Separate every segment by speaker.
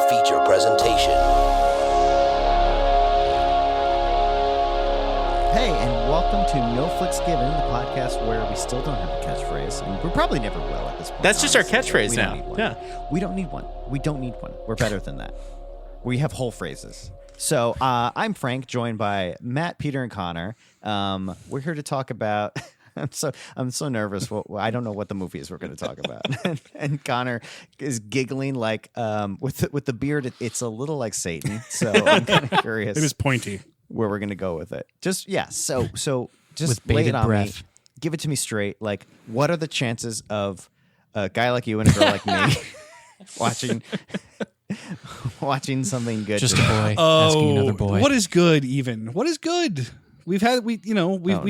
Speaker 1: feature presentation.
Speaker 2: Hey, and welcome to No Flicks Given, the podcast where we still don't have a catchphrase, and we probably never will at this point.
Speaker 3: That's just our
Speaker 2: honestly.
Speaker 3: catchphrase
Speaker 2: We
Speaker 3: now.
Speaker 2: don't need one.
Speaker 3: Yeah.
Speaker 2: We don't need one. We don't need one. We're better than that. We have whole phrases. So I'm Frank, joined by Matt, Peter, and Connor. We're here to talk about... I'm so nervous. Well, I don't know what the movie is we're going to talk about. And Connor is giggling like with the beard. It's a little like Satan. So I'm kind of curious.
Speaker 4: It is pointy.
Speaker 2: Where we're going to go with it. Just so just
Speaker 5: With
Speaker 2: lay it
Speaker 5: bated
Speaker 2: on
Speaker 5: breath.
Speaker 2: me. Give it to me straight. Like, what are the chances of a guy like you and a girl like me watching something good?
Speaker 5: Just a
Speaker 2: today?
Speaker 5: boy asking another boy.
Speaker 4: What is good? Even what is good? We've had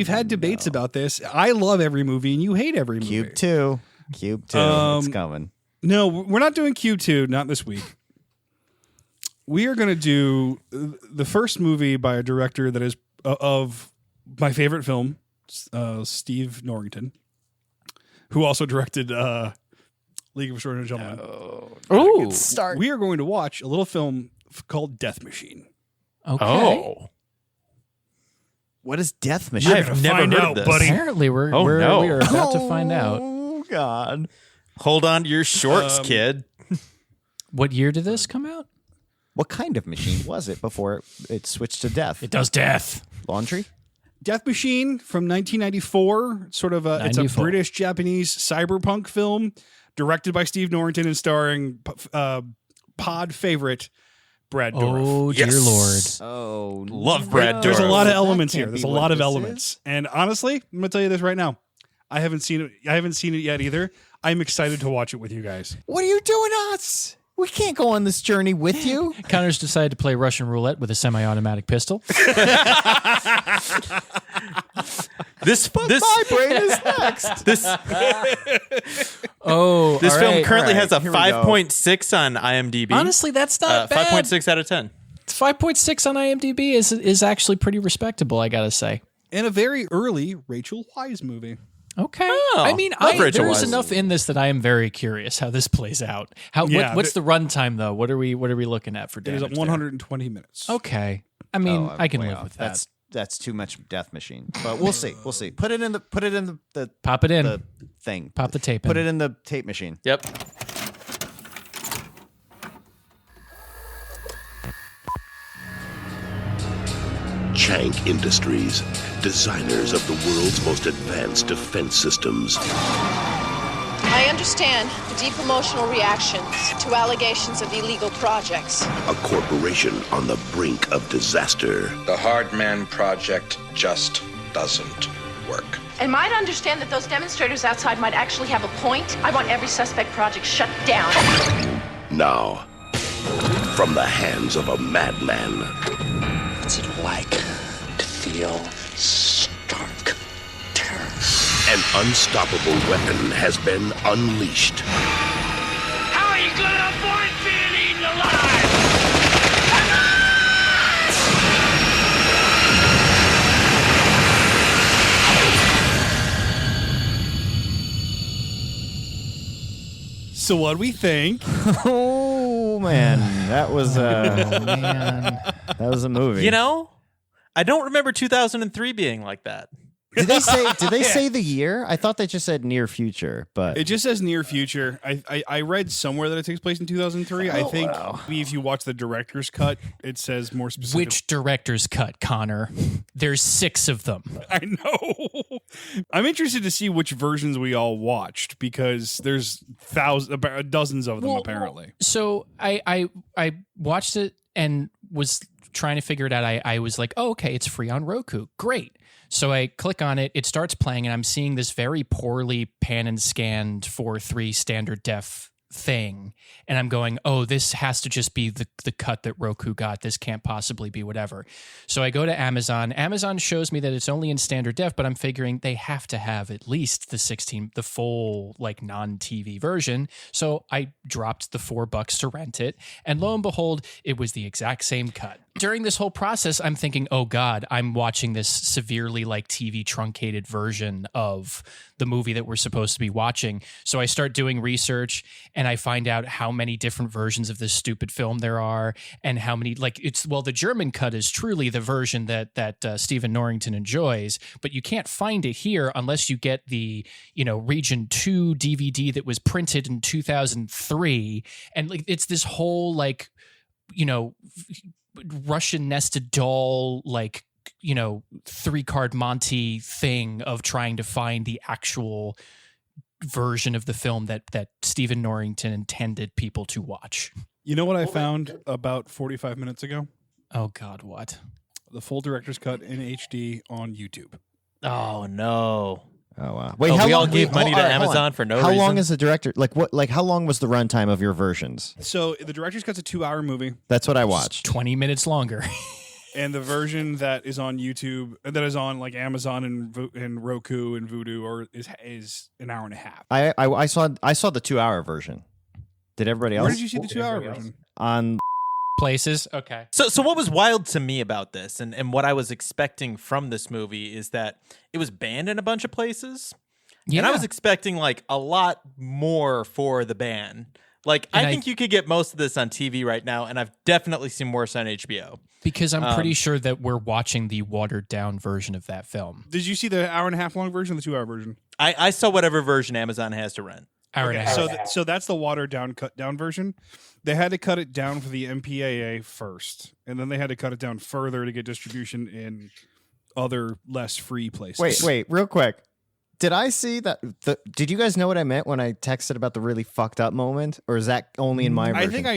Speaker 4: had debates about this. I love every movie, and you hate every movie.
Speaker 2: Cube 2. It's coming.
Speaker 4: No, we're not doing Q2. Not this week. We are going to do the first movie by a director that is of my favorite film, Steve Norrington, who also directed League of Extraordinary Gentlemen.
Speaker 5: Oh,
Speaker 4: We are going to watch a little film called Deathmachine.
Speaker 5: okay.
Speaker 3: Oh.
Speaker 2: What is Deathmachine?
Speaker 3: I've never heard of this.
Speaker 4: buddy.
Speaker 5: Apparently, we are about to find out.
Speaker 2: Oh, God.
Speaker 3: Hold on to your shorts, kid.
Speaker 5: What year did this come out?
Speaker 2: What kind of machine was it before it switched to death?
Speaker 5: It does death.
Speaker 2: Laundry?
Speaker 4: Deathmachine from 1994. Sort of it's a
Speaker 5: 94.
Speaker 4: British-Japanese cyberpunk film directed by Steve Norrington and starring pod favorite Brad Dourif.
Speaker 5: Oh,
Speaker 3: Yes.
Speaker 5: dear Lord.
Speaker 2: Oh,
Speaker 3: Love Brad
Speaker 4: There's a
Speaker 3: Dourif.
Speaker 4: lot of
Speaker 2: That
Speaker 4: elements
Speaker 2: can't
Speaker 4: here. There's
Speaker 2: be
Speaker 4: a
Speaker 2: what
Speaker 4: lot of
Speaker 2: this
Speaker 4: elements.
Speaker 2: is.
Speaker 4: And honestly, I'm going to tell you this right now. I haven't seen it yet either. I'm excited to watch it with you guys.
Speaker 2: What are you doing to us? We can't go on this journey with you.
Speaker 5: Connor's decided to play Russian roulette with a semi-automatic pistol.
Speaker 3: This
Speaker 2: My brain is next.
Speaker 3: this
Speaker 5: Oh,
Speaker 3: this
Speaker 5: all
Speaker 3: film
Speaker 5: right.
Speaker 3: currently
Speaker 2: all
Speaker 3: has a
Speaker 2: right, here we go.
Speaker 3: 5.6 on IMDb.
Speaker 5: Honestly, that's not bad.
Speaker 3: 5.6 out of 10.
Speaker 5: 5.6 on IMDb is actually pretty respectable, I gotta say.
Speaker 4: And a very early Rachel Weisz movie.
Speaker 5: Okay.
Speaker 3: Oh,
Speaker 5: I mean,
Speaker 3: love Rachel
Speaker 5: there's
Speaker 3: Weisz.
Speaker 5: enough in this that I am very curious how this plays out.
Speaker 4: Yeah,
Speaker 5: What's the runtime though? What are we looking at for
Speaker 4: It is
Speaker 5: damage
Speaker 4: at 120 minutes.
Speaker 5: there? Okay. I mean,
Speaker 2: Oh,
Speaker 5: I can
Speaker 2: way
Speaker 5: live
Speaker 2: off.
Speaker 5: with that.
Speaker 2: That's too much Death Machine. But we'll see. We'll see. Put it in the
Speaker 5: Pop it in.
Speaker 2: the thing.
Speaker 5: Pop the tape in.
Speaker 2: Put it in the tape machine.
Speaker 3: Yep.
Speaker 6: Chank Industries, designers of the world's most advanced defense systems.
Speaker 7: I understand the deep emotional reactions to allegations of illegal projects.
Speaker 6: A corporation on the brink of disaster.
Speaker 8: The Hard Man Project just doesn't work.
Speaker 7: And might understand that those demonstrators outside might actually have a point. I want every suspect project shut down.
Speaker 6: Now, from the hands of a madman,
Speaker 8: What's it like to feel stark terror?
Speaker 6: an unstoppable weapon has been unleashed.
Speaker 9: How are you gonna avoid being eaten alive?
Speaker 4: So what do we think?
Speaker 2: Oh man, that was
Speaker 5: Oh, man.
Speaker 2: that was a movie.
Speaker 3: You know, I don't remember 2003 being like that.
Speaker 2: did they say the year? I thought they just said near future, but
Speaker 4: It just says near future. I read somewhere that it takes place in 2003. I think maybe if you watch the director's cut, it says more specific.
Speaker 5: Which director's cut, Connor? There's 6 of them.
Speaker 4: I know. I'm interested to see which versions we all watched because there's dozens of them apparently.
Speaker 5: So I watched it and was trying to figure it out. I was like, oh, okay, it's free on Roku. Great. So I click on it. It starts playing, and I'm seeing this very poorly pan and scanned 4:3 standard def thing, and I'm going, oh, this has to just be the cut that Roku got. This can't possibly be whatever. So I go to Amazon. Amazon shows me that it's only in standard def, but I'm figuring they have to have at least the full like non-TV version. So I dropped the $4 to rent it, and lo and behold, it was the exact same cut. during this whole process, I'm thinking, oh God, I'm watching this severely like TV truncated version of the movie that we're supposed to be watching. So I start doing research and I find out how many different versions of this stupid film there are and how many, like the German cut is truly the version that Stephen Norrington enjoys, but you can't find it here unless you get the, Region 2 DVD that was printed in 2003. And like, it's this whole like, Russian nested doll, like, 3-card Monty thing of trying to find the actual version of the film that Stephen Norrington intended people to watch.
Speaker 4: You know what I found about 45 minutes ago?
Speaker 5: Oh God, what?
Speaker 4: The full director's cut in HD on YouTube.
Speaker 3: Oh no.
Speaker 2: Oh wow! Wait,
Speaker 3: we all gave money to Amazon for no reason?
Speaker 2: How long is the director? Like what? Like how long was the runtime of your versions?
Speaker 4: So the director's cut's a 2-hour movie.
Speaker 2: That's what I watched.
Speaker 5: 20 minutes longer.
Speaker 4: And the version that is on YouTube, that is on like Amazon and Roku and Vudu, is an hour and a half.
Speaker 2: I saw the 2-hour version. Did everybody else?
Speaker 4: Where did you see the 2-hour version?
Speaker 2: On
Speaker 5: places. Okay.
Speaker 3: So what was wild to me about this and what I was expecting from this movie is that it was banned in a bunch of places. Yeah. And I was expecting like a lot more for the ban. Like, I think you could get most of this on TV right now, and I've definitely seen worse on HBO.
Speaker 5: Because I'm pretty sure that we're watching the watered down version of that film.
Speaker 4: Did you see the hour and a half long version or the 2-hour version?
Speaker 3: I saw whatever version Amazon has to rent.
Speaker 5: Hour and a half.
Speaker 4: So that's the watered down, cut down version. They had to cut it down for the MPAA first, and then they had to cut it down further to get distribution in other less free places.
Speaker 2: Wait, real quick. Did I see that? Did you guys know what I meant when I texted about the really fucked up moment, or is that only in my version?
Speaker 4: I think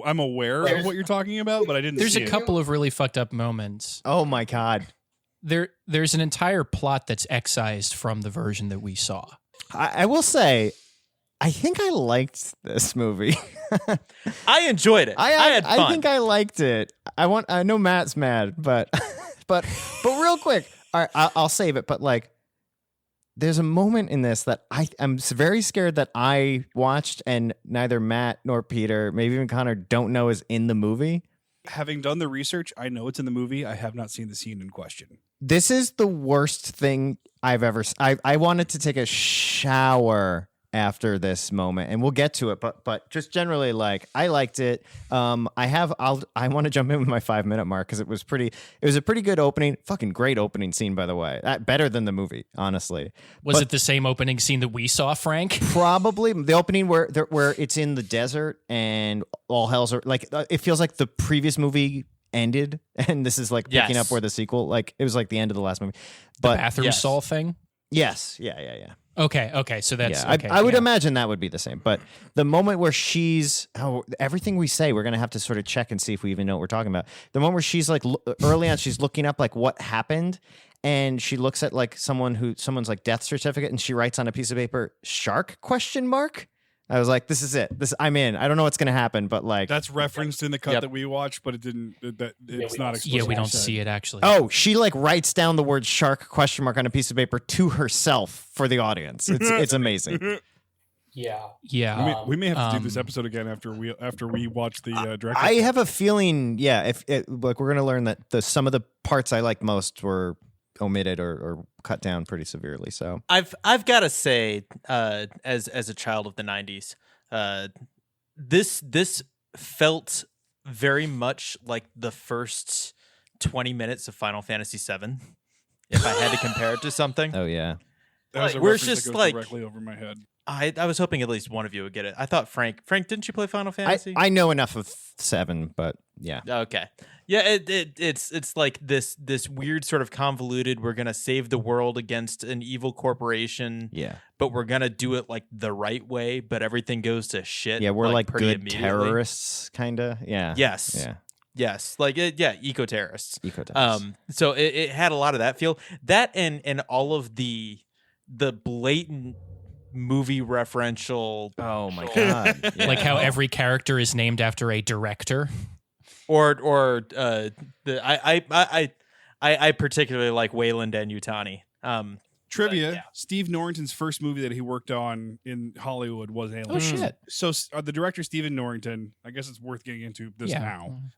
Speaker 4: I'm aware of what you're talking about, but I didn't.
Speaker 5: There's
Speaker 4: see
Speaker 5: a couple of really fucked up moments.
Speaker 2: Oh my God!
Speaker 5: There's an entire plot that's excised from the version that we saw.
Speaker 2: I will say, I think I liked this movie.
Speaker 3: I enjoyed it. I had fun.
Speaker 2: I think I liked it. I know Matt's mad, but real quick, all right, I'll save it. But like, there's a moment in this that I'm very scared that I watched and neither Matt nor Peter, maybe even Connor, don't know is in the movie.
Speaker 4: Having done the research, I know it's in the movie. I have not seen the scene in question.
Speaker 2: This is the worst thing I've ever. I wanted to take a shower after this moment, and we'll get to it. But just generally, like, I liked it. I want to jump in with my 5-minute mark because it was a pretty good opening. Fucking great opening scene, by the way. Better than the movie, honestly.
Speaker 5: Was it the same opening scene that we saw, Frank?
Speaker 2: Probably the opening where it's in the desert and all hell's like. It feels like the previous movie ended, and this is like picking up where the sequel. Like it was like the end of the last movie. But
Speaker 5: the bathroom stall thing.
Speaker 2: Yes. Yeah.
Speaker 5: Okay. So that's okay.
Speaker 2: I would imagine that would be the same. But the moment where everything we say, we're gonna have to sort of check and see if we even know what we're talking about. The moment where she's like early on, she's looking up like what happened, and she looks at like someone's like death certificate, and she writes on a piece of paper "shark?" ? I was like, this is it. I'm in. I don't know what's gonna happen, but like
Speaker 4: that's referenced in the cut that we watched, but it didn't. It's not explicit.
Speaker 5: Yeah, we don't see it actually.
Speaker 2: Oh, she like writes down the word "shark?" on a piece of paper to herself for the audience. It's amazing.
Speaker 5: Yeah.
Speaker 4: We may have to do this episode again after we watch the director.
Speaker 2: I have a feeling, if like we're gonna learn that some of the parts I liked most were omitted or cut down pretty severely. So
Speaker 3: I've got to say, as a child of the 90s, this felt very much like the first 20 minutes of Final Fantasy VII. If I had to compare it to something,
Speaker 2: oh yeah,
Speaker 3: where it's just like
Speaker 4: directly over my head.
Speaker 3: I was hoping at least one of you would get it. I thought Frank, didn't you play Final Fantasy?
Speaker 2: I know enough of 7, but yeah.
Speaker 3: Okay. Yeah, it's like this weird sort of convoluted, we're going to save the world against an evil corporation.
Speaker 2: Yeah.
Speaker 3: But we're going to do it like the right way, but everything goes to shit.
Speaker 2: Yeah, we're like good
Speaker 3: terrorists
Speaker 2: kind of. Yeah.
Speaker 3: Yes.
Speaker 2: Yeah.
Speaker 3: Yes, like eco-terrorists.
Speaker 2: Eco-terrorists.
Speaker 3: So it had a lot of that feel. That and all of the blatant movie referential.
Speaker 2: Oh my god!
Speaker 5: Yeah. Like how every character is named after a director,
Speaker 3: I particularly like Wayland and Yutani.
Speaker 4: Trivia:
Speaker 1: yeah.
Speaker 4: Steve Norrington's first movie that he worked on in Hollywood was Alien.
Speaker 5: Oh shit!
Speaker 4: So the director Stephen Norrington, I guess it's worth getting into this
Speaker 5: Yeah.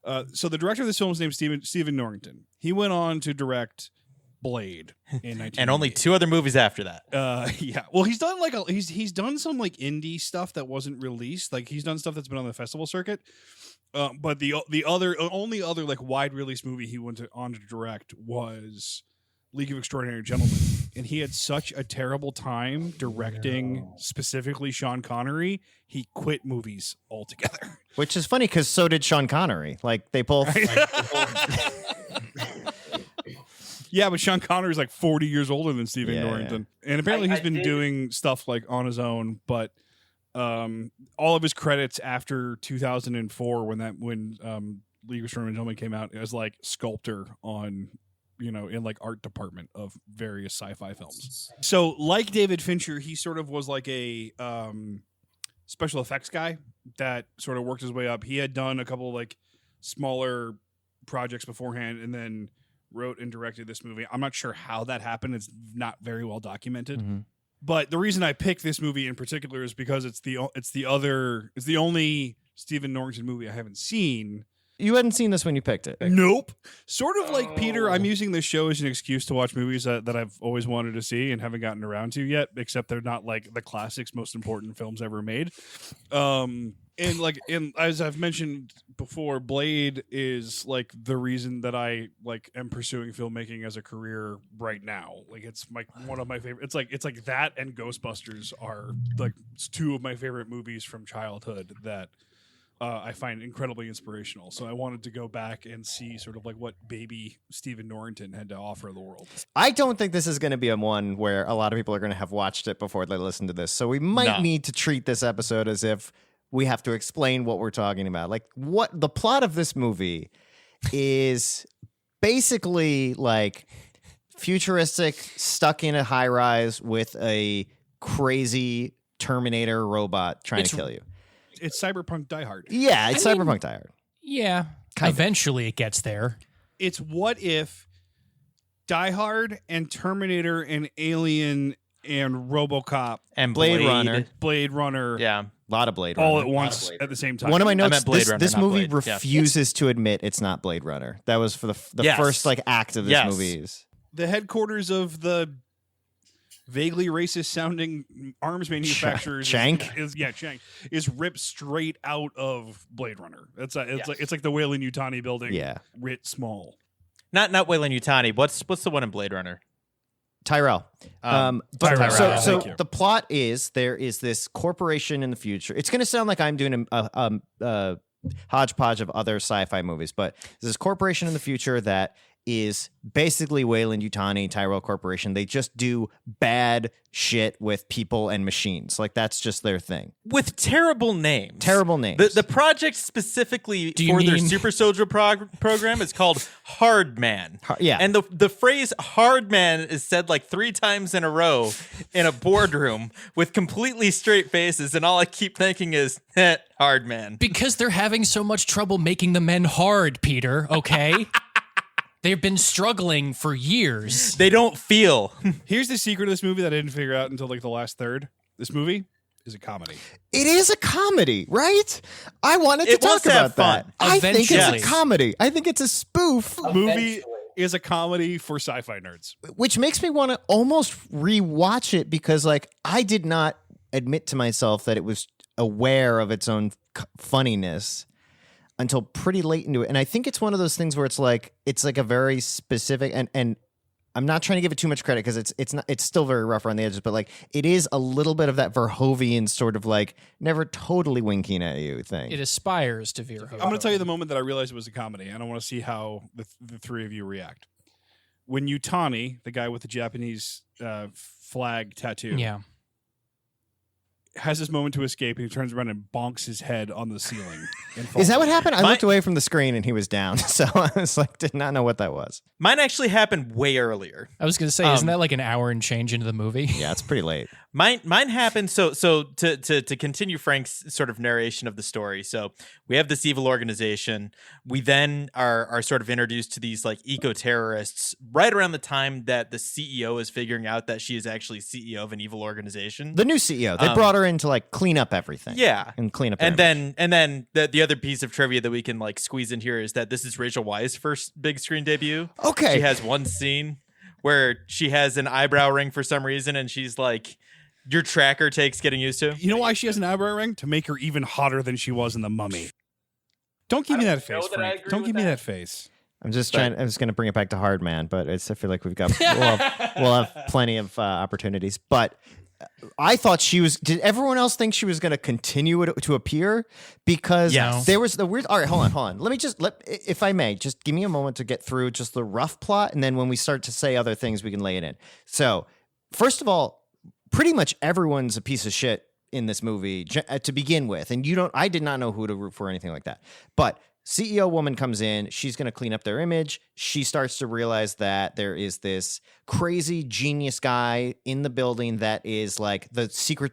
Speaker 4: now. So the director of this film is named Stephen Norrington. He went on to direct Blade in 1998.
Speaker 3: And only 2 other movies after that.
Speaker 4: Yeah. Well, he's done like he's done some like indie stuff that wasn't released. Like he's done stuff that's been on the festival circuit. But the only other like wide release movie he went on to direct was League of Extraordinary Gentlemen, and he had such a terrible time directing specifically Sean Connery, he quit movies altogether.
Speaker 2: Which is funny because so did Sean Connery. Like they both.
Speaker 4: Yeah, but Sean Connery is like 40 years older than Stephen Norrington, and apparently he's been doing stuff like on his own. But all of his credits after 2004, when League of Extraordinary Gentlemen came out, as like sculptor on. In like art department of various sci-fi films. So like David Fincher, he sort of was like a special effects guy that sort of worked his way up. He had done a couple of like smaller projects beforehand and then wrote and directed this movie. I'm not sure how that happened. It's not very well documented.
Speaker 2: Mm-hmm.
Speaker 4: But the reason I picked this movie in particular is because it's the only Stephen Norrington movie I haven't seen.
Speaker 2: You hadn't seen this when you picked it.
Speaker 4: Nope. Sort of like Peter, I'm using this show as an excuse to watch movies that I've always wanted to see and haven't gotten around to yet, except they're not like the classics, most important films ever made. And as I've mentioned before, Blade is like the reason that I like am pursuing filmmaking as a career right now. Like it's one of my favorite. It's like that and Ghostbusters are like 2 of my favorite movies from childhood that I find incredibly inspirational. So I wanted to go back and see sort of like what baby Stephen Norrington had to offer the world.
Speaker 2: I don't think this is going to be a one where a lot of people are going to have watched it before they listen to this. So we might need to treat this episode as if we have to explain what we're talking about. Like what the plot of this movie is basically like futuristic, stuck in a high rise with a crazy Terminator robot trying to kill you.
Speaker 4: It's cyberpunk Die Hard.
Speaker 2: Yeah, it's cyberpunk Die Hard.
Speaker 5: Yeah. Eventually it gets there.
Speaker 4: It's what if Die Hard and Terminator and Alien and RoboCop
Speaker 3: and
Speaker 2: Blade
Speaker 3: Runner.
Speaker 2: A
Speaker 3: Yeah.
Speaker 2: lot of Blade Runner.
Speaker 4: All at once at the same time.
Speaker 2: One of my notes,
Speaker 3: Blade Runner,
Speaker 2: this
Speaker 3: not
Speaker 2: movie
Speaker 3: Blade.
Speaker 2: refuses to admit it's not Blade Runner. That was for the first like act of this movie.
Speaker 4: The headquarters of the vaguely racist sounding arms manufacturers
Speaker 2: Shank
Speaker 4: is ripped straight out of Blade Runner. It's like the Weyland Yutani building.
Speaker 2: Yeah.
Speaker 4: Writ small.
Speaker 3: Not Weyland Yutani. What's the one in Blade Runner?
Speaker 2: Tyrell.
Speaker 3: Tyrell.
Speaker 2: So the plot is there is this corporation in the future. It's going to sound like I'm doing a hodgepodge of other sci-fi movies, but there's this corporation in the future that is basically Weyland Yutani, Tyrell Corporation. They just do bad shit with people and machines. Like that's just their thing.
Speaker 3: With terrible names. The project specifically for their Super Soldier program is called Hard Man.
Speaker 2: Yeah.
Speaker 3: And the phrase Hard Man is said like 3 times in a row in a boardroom with completely straight faces. And all I keep thinking is, Hard Man.
Speaker 5: Because they're having so much trouble making the men hard, Peter, okay? They've been struggling for years.
Speaker 3: They don't feel.
Speaker 4: Here's the secret of this movie that I didn't figure out until like the last third. This movie is a comedy.
Speaker 2: It is a comedy, right? I wanted to talk about that. I think it's a comedy. I think it's a spoof.
Speaker 4: Movie is a comedy for sci-fi nerds.
Speaker 2: Which makes me want to almost rewatch it because like I did not admit to myself that it was aware of its own funniness until pretty late into it. And I think it's one of those things where it's like a very specific and I'm not trying to give it too much credit because it's still very rough around the edges, but like it is a little bit of that Verhoeven sort of like never totally winking at you thing.
Speaker 5: It aspires to Verhoeven.
Speaker 4: I'm going to tell you the moment that I realized it was a comedy, and I want to see how the 3 of you react. When Yutani, the guy with the Japanese flag tattoo, has this moment to escape, and he turns around and bonks his head on the ceiling.
Speaker 2: Is that what happened? I looked away from the screen and he was down, so I was like, did not know what that was.
Speaker 3: Mine actually happened way earlier.
Speaker 5: I was going to say, isn't that like an hour and change into the movie?
Speaker 2: Yeah, it's pretty late.
Speaker 3: Mine happened. So to continue Frank's sort of narration of the story. So we have this evil organization. We then are sort of introduced to these like eco-terrorists right around the time that the CEO is figuring out that she is actually CEO of an evil organization.
Speaker 2: The new CEO. They brought her in to like clean up everything.
Speaker 3: Yeah,
Speaker 2: and clean up.
Speaker 3: And then the other piece of trivia that we can like squeeze in here is that this is Rachel Weisz's first big screen debut.
Speaker 2: Okay,
Speaker 3: she has one scene where she has an eyebrow ring for some reason, and she's like, your tracker takes getting used to.
Speaker 4: You know why she has an eyebrow ring? To make her even hotter than she was in The Mummy. Don't give me that face, Frank. Don't give me that face.
Speaker 2: I'm just trying. I'm just going to bring it back to Hard Man, but I feel like we'll have plenty of opportunities. But I thought she was. Did everyone else think she was going to continue to appear? Because there was the weird. All right, hold on. Let me if I may, just give me a moment to get through just the rough plot, and then when we start to say other things, we can lay it in. So, first of all, pretty much everyone's a piece of shit in this movie to begin with, and I did not know who to root for or anything like that. But CEO woman comes in, she's going to clean up their image. She starts to realize that there is this crazy genius guy in the building that is like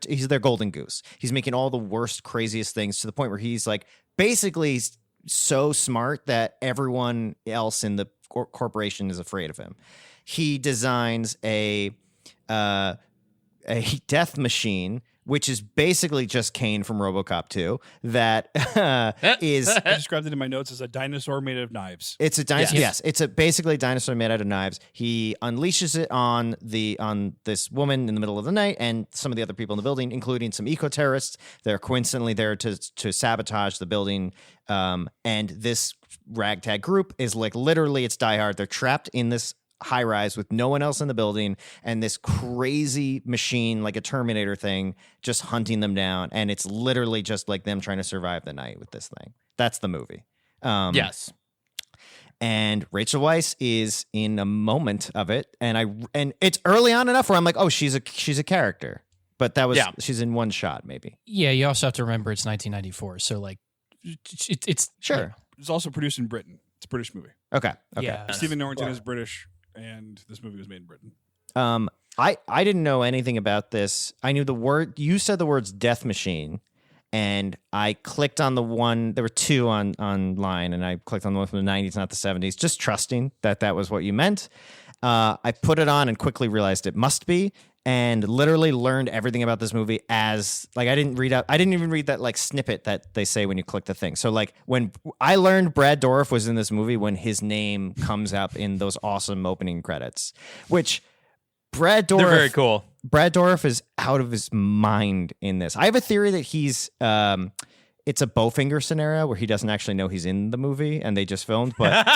Speaker 2: he's their golden goose. He's making all the worst, craziest things to the point where he's like basically so smart that everyone else in the corporation is afraid of him. He designs a death machine, which is basically just Kane from RoboCop 2. That is.
Speaker 4: I described it in my notes as a dinosaur made out of knives.
Speaker 2: It's a dinosaur. Yes, it's basically a dinosaur made out of knives. He unleashes it on this woman in the middle of the night and some of the other people in the building, including some eco-terrorists. They're coincidentally there to sabotage the building. And this ragtag group is like literally it's Die Hard. They're trapped in this high rise with no one else in the building and this crazy machine like a Terminator thing just hunting them down, and it's literally just like them trying to survive the night with this thing. That's the movie.
Speaker 3: Yes.
Speaker 2: And Rachel Weisz is in a moment of it, and it's early on enough where I'm like, oh, she's a character, but that was she's in one shot maybe.
Speaker 5: Yeah, you also have to remember it's 1994, so like it's
Speaker 2: sure.
Speaker 4: It's also produced in Britain. It's a British movie.
Speaker 2: Okay.
Speaker 5: Yeah.
Speaker 4: Stephen Norrington is British, and this movie was made in Britain.
Speaker 2: I didn't know anything about this. I knew you said the words Deathmachine, and I clicked on the one. There were two online, and I clicked on the one from the 90s, not the 70s, just trusting that was what you meant. I put it on and quickly realized it must be, and literally learned everything about this movie as like I didn't even read that like snippet that they say when you click the thing. So like when I learned Brad Dourif was in this movie when his name comes up in those awesome opening credits, which Brad Dourif,
Speaker 3: they're very cool.
Speaker 2: Brad Dourif is out of his mind in this. I have a theory that he's it's a Bowfinger scenario where he doesn't actually know he's in the movie and they just filmed, but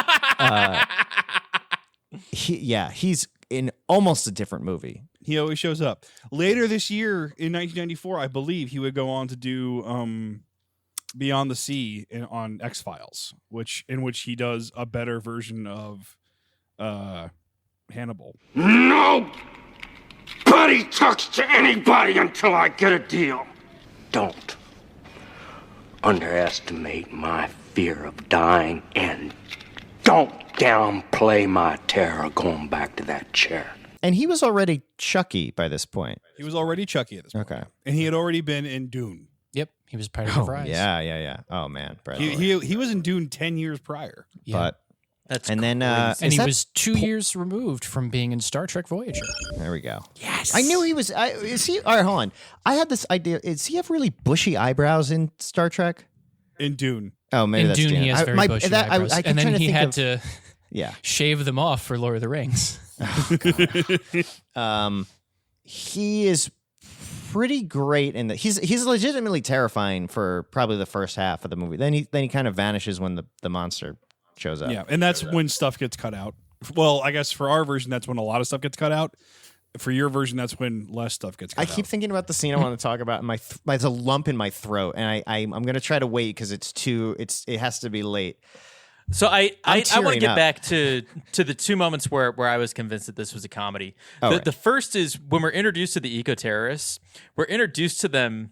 Speaker 2: he's in almost a different movie.
Speaker 4: He always shows up. Later this year, in 1994, I believe he would go on to do Beyond the Sea on X-Files, in which he does a better version of Hannibal.
Speaker 9: Nobody talks to anybody until I get a deal.
Speaker 1: Don't underestimate my fear of dying, and don't downplay my terror going back to that chair.
Speaker 2: And he was already Chucky by this point.
Speaker 4: He was already Chucky at this point.
Speaker 2: Okay.
Speaker 4: And he had already been in Dune.
Speaker 5: Yep, he was part of the Fries.
Speaker 2: Yeah. Oh man, Brad.
Speaker 4: He was in Dune 10 years prior.
Speaker 5: Yeah.
Speaker 2: But
Speaker 3: that's
Speaker 2: and
Speaker 3: crazy.
Speaker 2: then
Speaker 5: and he was 2 years removed from being in Star Trek Voyager.
Speaker 2: There we go.
Speaker 5: Yes,
Speaker 2: I knew he was. Is he? All right, hold on. I had this idea. Does he have really bushy eyebrows in Star Trek?
Speaker 4: In Dune.
Speaker 2: Oh, maybe
Speaker 5: in
Speaker 2: that's
Speaker 5: Dune. He has very bushy eyebrows,
Speaker 2: I
Speaker 5: and then he had
Speaker 2: to
Speaker 5: shave them off for Lord of the Rings.
Speaker 2: He is pretty great in that. He's legitimately terrifying for probably the first half of the movie. Then he kind of vanishes when the monster shows up.
Speaker 4: Yeah, and that's when stuff gets cut out. Well, I guess for our version, that's when a lot of stuff gets cut out. For your version, that's when less stuff gets cut out.
Speaker 2: I keep thinking about the scene I want to talk about, and there's a lump in my throat, and I'm going to try to wait because it has to be late.
Speaker 3: So I want to
Speaker 2: tearing
Speaker 3: get
Speaker 2: up.
Speaker 3: back to the two moments where I was convinced that this was a comedy.
Speaker 2: Oh, right.
Speaker 3: The first is when we're introduced to the eco-terrorists. We're introduced to them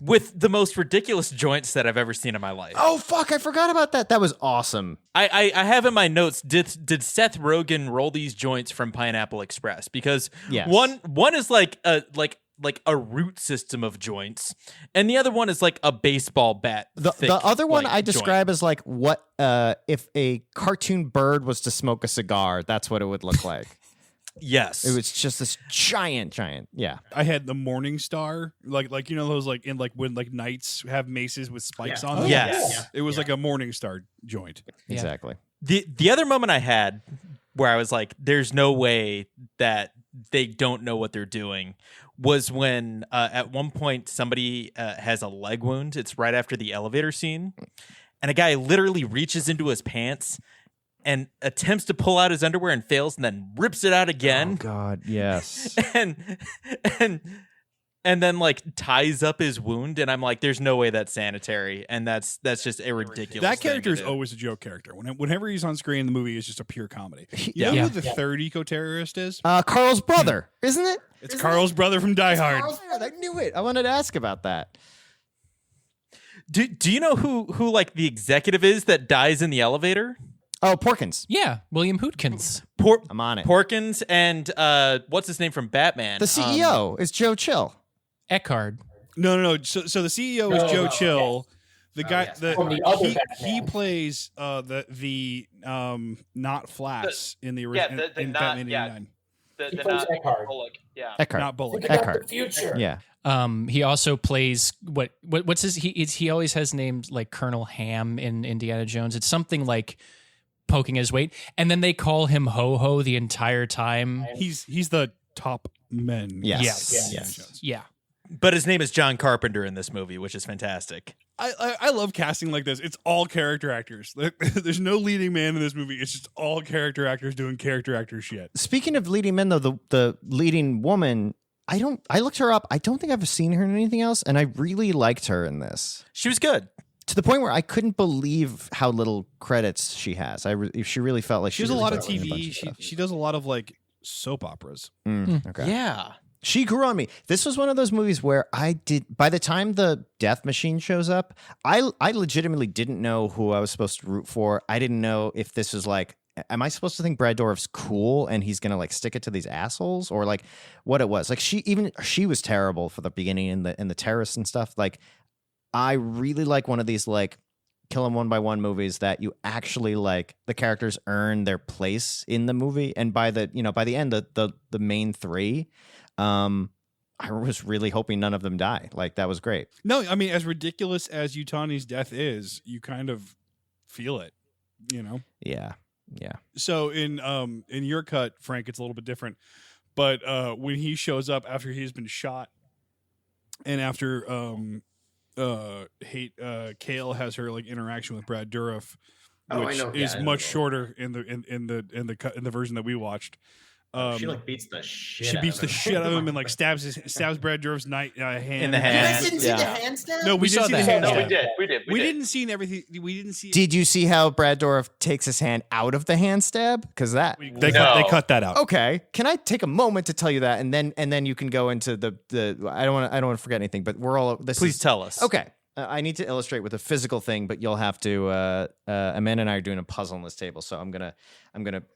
Speaker 3: with the most ridiculous joints that I've ever seen in my life.
Speaker 2: Oh fuck! I forgot about that. That was awesome.
Speaker 3: I have in my notes, did Seth Rogen roll these joints from Pineapple Express? Because
Speaker 2: Yes.
Speaker 3: one is like a root system of joints, and the other one is like a baseball bat.
Speaker 2: The
Speaker 3: thick,
Speaker 2: other one
Speaker 3: like,
Speaker 2: I
Speaker 3: joint.
Speaker 2: describe as like what if a cartoon bird was to smoke a cigar. That's what it would look like.
Speaker 3: Yes,
Speaker 2: It was just this giant. Yeah.
Speaker 4: I had the Morning Star, like you know those like in like when like knights have maces with spikes on them.
Speaker 3: Yes.
Speaker 4: It was like a Morning Star joint.
Speaker 5: Yeah.
Speaker 2: Exactly.
Speaker 3: The other moment I had where I was like, "There's no way that they don't know what they're doing," was when at one point somebody has a leg wound. It's right after the elevator scene, and a guy literally reaches into his pants and attempts to pull out his underwear and fails, and then rips it out again.
Speaker 2: Oh God, yes.
Speaker 3: and then like ties up his wound, and I'm like, "There's no way that's sanitary," and that's just a ridiculous.
Speaker 4: That
Speaker 3: thing
Speaker 4: character
Speaker 3: to
Speaker 4: is
Speaker 3: do.
Speaker 4: always a joke character. Whenever he's on screen, the movie is just a pure comedy. You
Speaker 2: Yeah.
Speaker 4: know
Speaker 5: Yeah.
Speaker 4: who the third eco-terrorist is?
Speaker 2: Carl's brother, isn't it?
Speaker 4: It's Carl's brother from Die Hard.
Speaker 2: Carl's brother. I knew it. I wanted to ask about that.
Speaker 3: Do you know who like the executive is that dies in the elevator?
Speaker 2: Oh, Porkins.
Speaker 5: Yeah, William Hootkins.
Speaker 2: I'm on it.
Speaker 3: Porkins and what's his name from Batman?
Speaker 2: The CEO is Joe Chill.
Speaker 5: Eckhard.
Speaker 4: No. So the CEO is Joe Chill. The guy,
Speaker 10: From the other
Speaker 4: he
Speaker 10: Batman.
Speaker 4: plays the not Flats in the
Speaker 3: yeah,
Speaker 4: original
Speaker 3: the
Speaker 4: in
Speaker 3: not-
Speaker 4: Batman
Speaker 3: yeah.
Speaker 4: '89.
Speaker 10: He plays Eckhard.
Speaker 3: Yeah.
Speaker 2: Eckhart.
Speaker 4: Not Bullock.
Speaker 10: Look at
Speaker 2: Eckhart.
Speaker 10: the future.
Speaker 2: Yeah.
Speaker 5: He also plays what's his he always has names like Colonel Ham in Indiana Jones. It's something like poking his weight, and then they call him Ho Ho the entire time.
Speaker 4: He's the top men.
Speaker 2: Yes.
Speaker 5: Yes.
Speaker 2: Yes.
Speaker 5: Yeah.
Speaker 3: But his name is John Carpenter in this movie, which is fantastic.
Speaker 4: I love casting like this. It's all character actors. There's no leading man in this movie. It's just all character actors doing character actor shit.
Speaker 2: Speaking of leading men, though, the leading woman, I looked her up. I don't think I've seen her in anything else, and I really liked her in this.
Speaker 3: She was good.
Speaker 2: To the point where I couldn't believe how little credits she has. She really felt like
Speaker 4: She does a
Speaker 2: really
Speaker 4: lot of
Speaker 2: was in a bunch
Speaker 4: TV.
Speaker 2: stuff.
Speaker 4: She does a lot of like soap operas.
Speaker 2: Okay.
Speaker 3: Yeah.
Speaker 2: She grew on me. This was one of those movies where by the time the Deathmachine shows up, I legitimately didn't know who I was supposed to root for. I didn't know if this was like, am I supposed to think Brad Dourif's cool and he's going to like stick it to these assholes, or like what it was? Like she was terrible for the beginning and the terrorists and stuff. Like I really like one of these like kill them one by one movies that you actually like the characters earn their place in the movie, and by the end the main three, I was really hoping none of them die. Like that was great.
Speaker 4: No, I mean, as ridiculous as Yutani's death is, you kind of feel it, you know?
Speaker 2: Yeah.
Speaker 4: So in your cut, Frank, it's a little bit different. But when he shows up after he's been shot, and after Kale has her like interaction with Brad Dourif, which is much shorter in the version that we watched.
Speaker 10: She like beats the shit.
Speaker 4: She beats
Speaker 10: out
Speaker 4: the
Speaker 10: of him.
Speaker 4: shit out of him and like stabs Brad Dourif's hand
Speaker 3: In the
Speaker 10: You
Speaker 3: hand.
Speaker 10: guys didn't see the hand stab?
Speaker 4: No, we
Speaker 3: saw
Speaker 4: didn't see the
Speaker 3: that.
Speaker 4: hand
Speaker 3: No,
Speaker 4: stab.
Speaker 3: we did.
Speaker 4: Didn't see everything. We didn't see.
Speaker 2: Did you see how Brad Dourif takes his hand out of the hand stab? Because that.
Speaker 4: They cut that out.
Speaker 2: Okay, can I take a moment to tell you that, and then you can go into the I don't want to forget anything, but we're all this.
Speaker 3: Please tell us.
Speaker 2: Okay, I need to illustrate with a physical thing, but you'll have to. Amanda and I are doing a puzzle on this table, so I'm gonna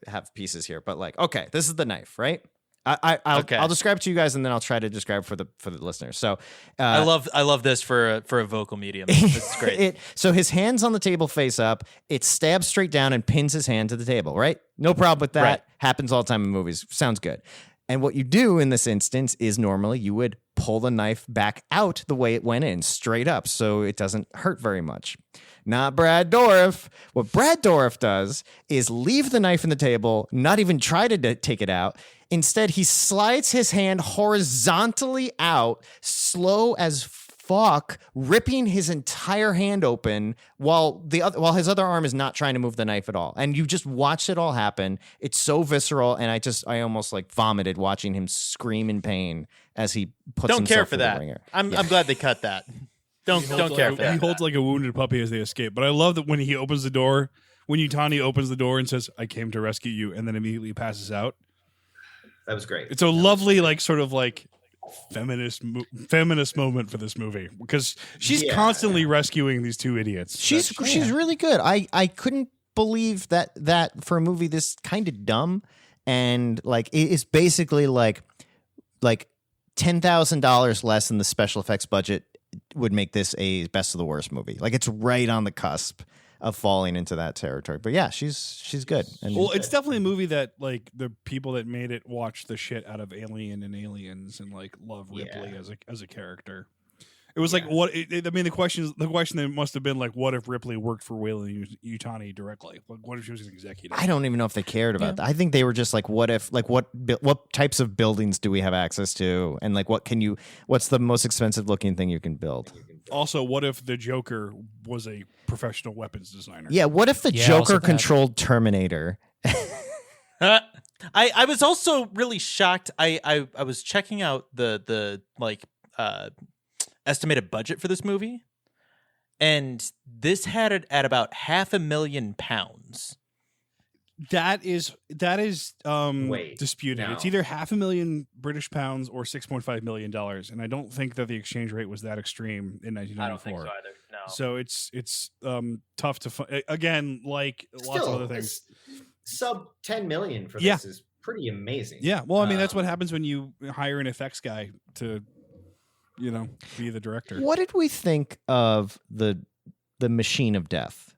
Speaker 2: have pieces here. But like, okay, this is the knife, right? I'll describe it to you guys, and then I'll try to describe for the listeners. So
Speaker 3: I love this for a vocal medium. This is great.
Speaker 2: So his hands on the table face up. It stabs straight down and pins his hand to the table. Right? No problem with that.
Speaker 3: Right.
Speaker 2: Happens all the time in movies. Sounds good. And what you do in this instance is normally you would pull the knife back out the way it went in, straight up, so it doesn't hurt very much. Not Brad Dourif. What Brad Dourif does is leave the knife in the table, not even try to take it out. Instead, he slides his hand horizontally out, slow as fuck, ripping his entire hand open while his other arm is not trying to move the knife at all. And you just watch it all happen. It's so visceral, and I almost like vomited watching him scream in pain as he puts
Speaker 3: Don't care
Speaker 2: himself
Speaker 3: for
Speaker 2: through the
Speaker 3: that.
Speaker 2: ringer.
Speaker 3: I'm glad they cut that. Don't care for
Speaker 4: He
Speaker 3: that.
Speaker 4: holds like a wounded puppy as they escape. But I love that when he opens the door when Yutani opens the door and says, "I came to rescue you," and then immediately passes out.
Speaker 10: That was great.
Speaker 4: It's a lovely, like, sort of like feminist moment for this movie because she's constantly rescuing these two idiots.
Speaker 2: She's really good. I couldn't believe that for a movie this kind of dumb and like it's basically like $10,000 less than the special effects budget would make this a best of the worst movie. Like it's right on the cusp of falling into that territory. But yeah, she's good. And
Speaker 4: well, it's definitely a movie that like the people that made it watched the shit out of Alien and Aliens and like love Ripley as a character. It was like what I mean. The question that must have been like, what if Ripley worked for Weyland Yutani directly? Like, what if she was an executive?
Speaker 2: I don't even know if they cared about that. I think they were just like, what if, like, what types of buildings do we have access to, and like, what's the most expensive looking thing you can build?
Speaker 4: Also, what if the Joker was a professional weapons designer?
Speaker 2: Yeah, what if the Joker controlled Terminator?
Speaker 3: I was also really shocked. I was checking out the estimated budget for this movie, and this had it at about £500,000.
Speaker 4: That is disputed.
Speaker 10: No.
Speaker 4: It's either £500,000 British pounds or $6.5 million, and I don't think that the exchange rate was that extreme in 1994.
Speaker 10: I don't think so either. No.
Speaker 4: So it's tough to find. Again, like lots of other things.
Speaker 10: Sub 10 million for this is pretty amazing.
Speaker 4: Yeah, well, I mean that's what happens when you hire an effects guy to, be the director.
Speaker 2: What did we think of the Machine of Death,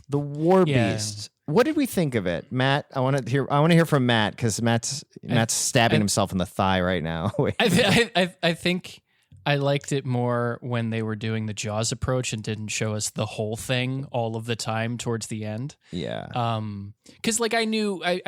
Speaker 2: the War Beast? What did we think of it, Matt? I want to hear from Matt because Matt's stabbing himself in the thigh right now.
Speaker 5: I think I liked it more when they were doing the Jaws approach and didn't show us the whole thing all of the time towards the end.
Speaker 2: Yeah.
Speaker 5: Because like I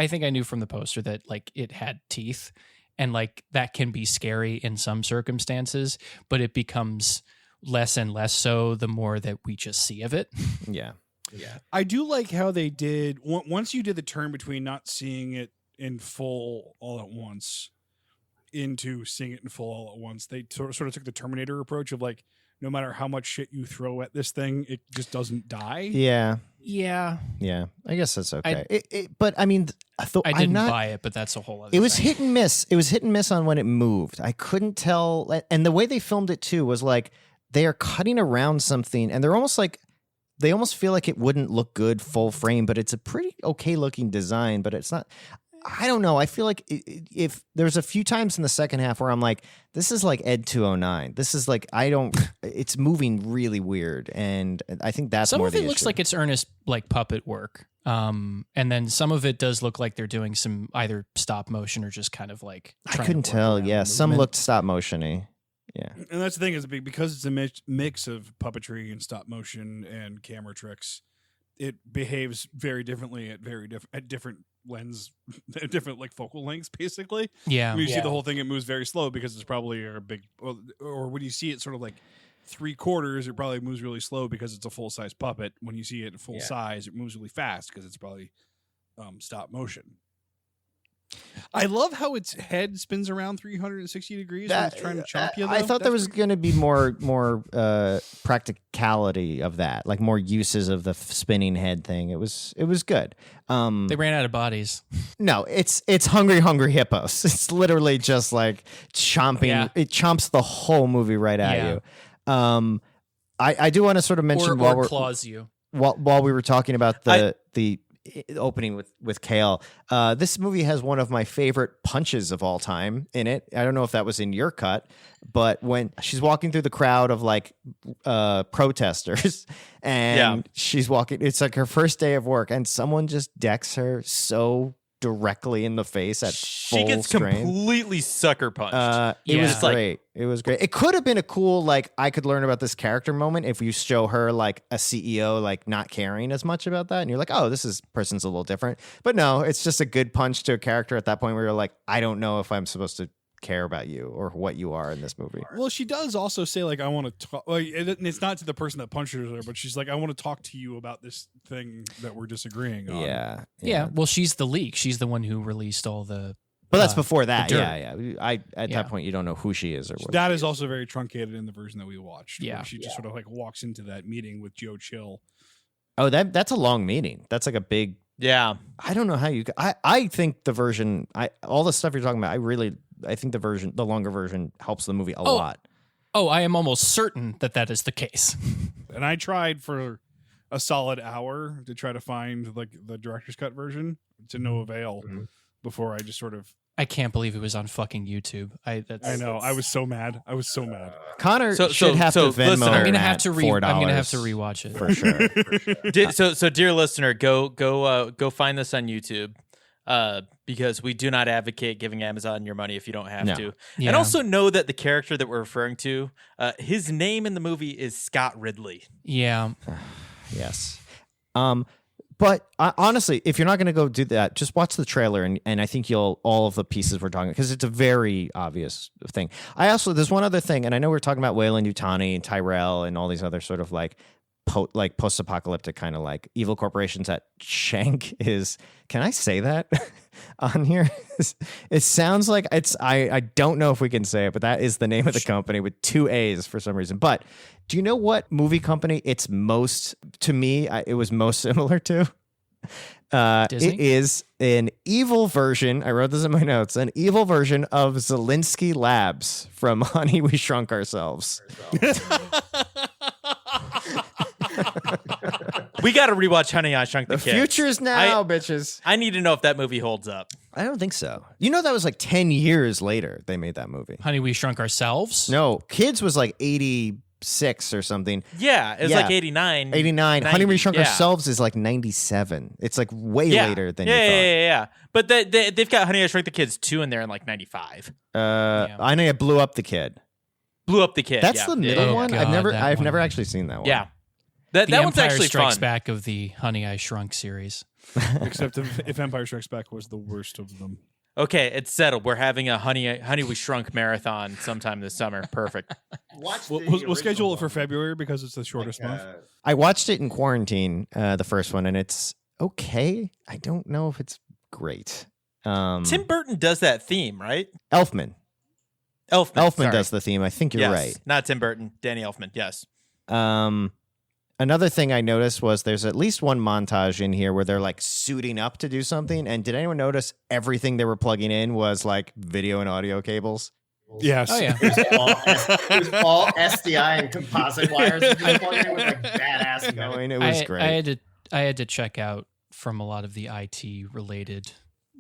Speaker 5: think I knew from the poster that like it had teeth, and like that can be scary in some circumstances, but it becomes less and less so the more that we just see of it.
Speaker 2: Yeah.
Speaker 10: Yeah.
Speaker 4: I do like how they did once you did the turn between not seeing it in full all at once into seeing it in full all at once. They sort of took the Terminator approach of like, no matter how much shit you throw at this thing, it just doesn't die.
Speaker 2: Yeah.
Speaker 5: Yeah.
Speaker 2: Yeah. I guess that's okay. But I mean,
Speaker 5: I didn't buy it, but that's a whole other
Speaker 2: It was
Speaker 5: thing.
Speaker 2: hit and miss. It was hit and miss on when it moved. I couldn't tell. And the way they filmed it too was like they are cutting around something and they're almost like, they almost feel like it wouldn't look good full frame, but it's a pretty okay looking design, but it's not. I don't know. I feel like if there's a few times in the second half where I'm like, this is like Ed 209. This is like, it's moving really weird. And I think that's
Speaker 5: some
Speaker 2: more
Speaker 5: of it
Speaker 2: the
Speaker 5: looks
Speaker 2: issue.
Speaker 5: like it's earnest, like puppet work. And then some of it does look like they're doing some either stop motion or just kind of like,
Speaker 2: I couldn't tell. Yeah. Some looked stop motion-y. Yeah.
Speaker 4: And that's the thing is because it's a mix of puppetry and stop motion and camera tricks. It behaves very differently at different lens, different like focal lengths, basically.
Speaker 5: Yeah.
Speaker 4: When you see the whole thing, it moves very slow because it's probably a big, or when you see it sort of like 3/4, it probably moves really slow because it's a full size puppet. When you see it full size, it moves really fast because it's probably stop motion. I love how its head spins around 360 degrees when it's trying to chomp you. Though.
Speaker 2: I thought there was going to be more practicality of that, like more uses of the spinning head thing. It was good.
Speaker 5: They ran out of bodies.
Speaker 2: No, it's hungry hippos. It's literally just like chomping.
Speaker 5: Yeah.
Speaker 2: It chomps the whole movie right at you. I do want to sort of mention
Speaker 5: or claws you
Speaker 2: while we were talking about the opening with Kale. This movie has one of my favorite punches of all time in it. I don't know if that was in your cut, but when she's walking through the crowd of like protesters and she's walking, it's like her first day of work and someone just decks her so directly in the face at
Speaker 3: she
Speaker 2: full
Speaker 3: gets
Speaker 2: strain.
Speaker 3: completely sucker punched.
Speaker 2: It was great. It was great. It could have been a cool, like, I could learn about this character moment if you show her like a CEO like not caring as much about that, and you're like, oh, person's a little different. But no, it's just a good punch to a character at that point where you're like, I don't know if I'm supposed to care about you or what you are in this movie.
Speaker 4: Well, she does also say like, I want to talk. Like, it's not to the person that punches her, but she's like, I want to talk to you about this thing that we're disagreeing on.
Speaker 5: Yeah. Well, she's the leak. She's the one who released all the.
Speaker 2: But that's before that.
Speaker 5: dirt.
Speaker 2: Yeah. At that point, you don't know who she is or what.
Speaker 4: That is also very truncated in the version that we watched.
Speaker 5: Yeah.
Speaker 4: Where she just sort of like walks into that meeting with Joe Chill.
Speaker 2: Oh, that's a long meeting. That's like a big.
Speaker 3: Yeah.
Speaker 2: I don't know how you. I think the version. All the stuff you're talking about. I think the longer version helps the movie a lot.
Speaker 5: Oh, I am almost certain that is the case.
Speaker 4: And I tried for a solid hour to try to find like the director's cut version to no avail before I just sort of.
Speaker 5: I can't believe it was on fucking YouTube.
Speaker 4: I know. I was so mad.
Speaker 2: Connor should have to Venmo.
Speaker 3: Listener,
Speaker 5: I'm gonna have to
Speaker 2: $4
Speaker 5: rewatch it
Speaker 2: for sure.
Speaker 3: So dear listener, go find this on YouTube. Because we do not advocate giving Amazon your money if you don't have to. Yeah. And also know that the character that we're referring to, his name in the movie is Scott Ridley.
Speaker 5: Yeah.
Speaker 2: Yes. But honestly, if you're not going to go do that, just watch the trailer, and I think all of the pieces we're talking, because it's a very obvious thing. There's one other thing, and I know we're talking about Weyland-Yutani and Tyrell and all these other sort of like post-apocalyptic kind of like evil corporations that Shank is. Can I say that on here? It sounds like it's. I don't know if we can say it, but that is the name of the company with 2 A's for some reason. But do you know what movie company it's most, to me, it was most similar to?
Speaker 5: Disney?
Speaker 2: It is an evil version. I wrote this in my notes. An evil version of Zelensky Labs from Honey, We Shrunk Ourselves.
Speaker 3: We got to rewatch Honey, I Shrunk the Kids.
Speaker 2: The future's now, bitches.
Speaker 3: I need to know if that movie holds up.
Speaker 2: I don't think so. You know, that was like 10 years later they made that movie.
Speaker 5: Honey, We Shrunk Ourselves?
Speaker 2: No, Kids was like 86 or something.
Speaker 3: Yeah, it was like 89.
Speaker 2: 89.
Speaker 3: 90,
Speaker 2: Honey, We Shrunk Ourselves is like 97. It's like way later than you thought.
Speaker 3: Yeah. But they've got Honey, I Shrunk the Kids 2 in there in like 95.
Speaker 2: I know it Blew Up the Kid.
Speaker 3: Blew Up the Kid.
Speaker 2: That's the middle one?
Speaker 5: God,
Speaker 2: I've never actually seen that one.
Speaker 3: Yeah.
Speaker 5: The
Speaker 3: that one's
Speaker 5: Empire
Speaker 3: actually
Speaker 5: Strikes
Speaker 3: fun.
Speaker 5: Back of the Honey, I Shrunk series.
Speaker 4: Except if Empire Strikes Back was the worst of them.
Speaker 3: Okay, it's settled. We're having a Honey We Shrunk marathon sometime this summer. Perfect.
Speaker 4: We'll schedule it for February because it's the shortest month.
Speaker 2: I watched it in quarantine, the first one, and it's okay. I don't know if it's great.
Speaker 3: Tim Burton does that theme, right?
Speaker 2: Elfman
Speaker 3: sorry.
Speaker 2: does the theme. I think you're right.
Speaker 3: Not Tim Burton. Danny Elfman. Yes.
Speaker 2: Another thing I noticed was there's at least one montage in here where they're like suiting up to do something. And did anyone notice everything they were plugging in was like video and audio cables?
Speaker 4: Yes.
Speaker 5: Oh, yeah.
Speaker 10: It was all SDI and composite wires. It was like badass going.
Speaker 2: It was great.
Speaker 5: I had to check out from a lot of the IT related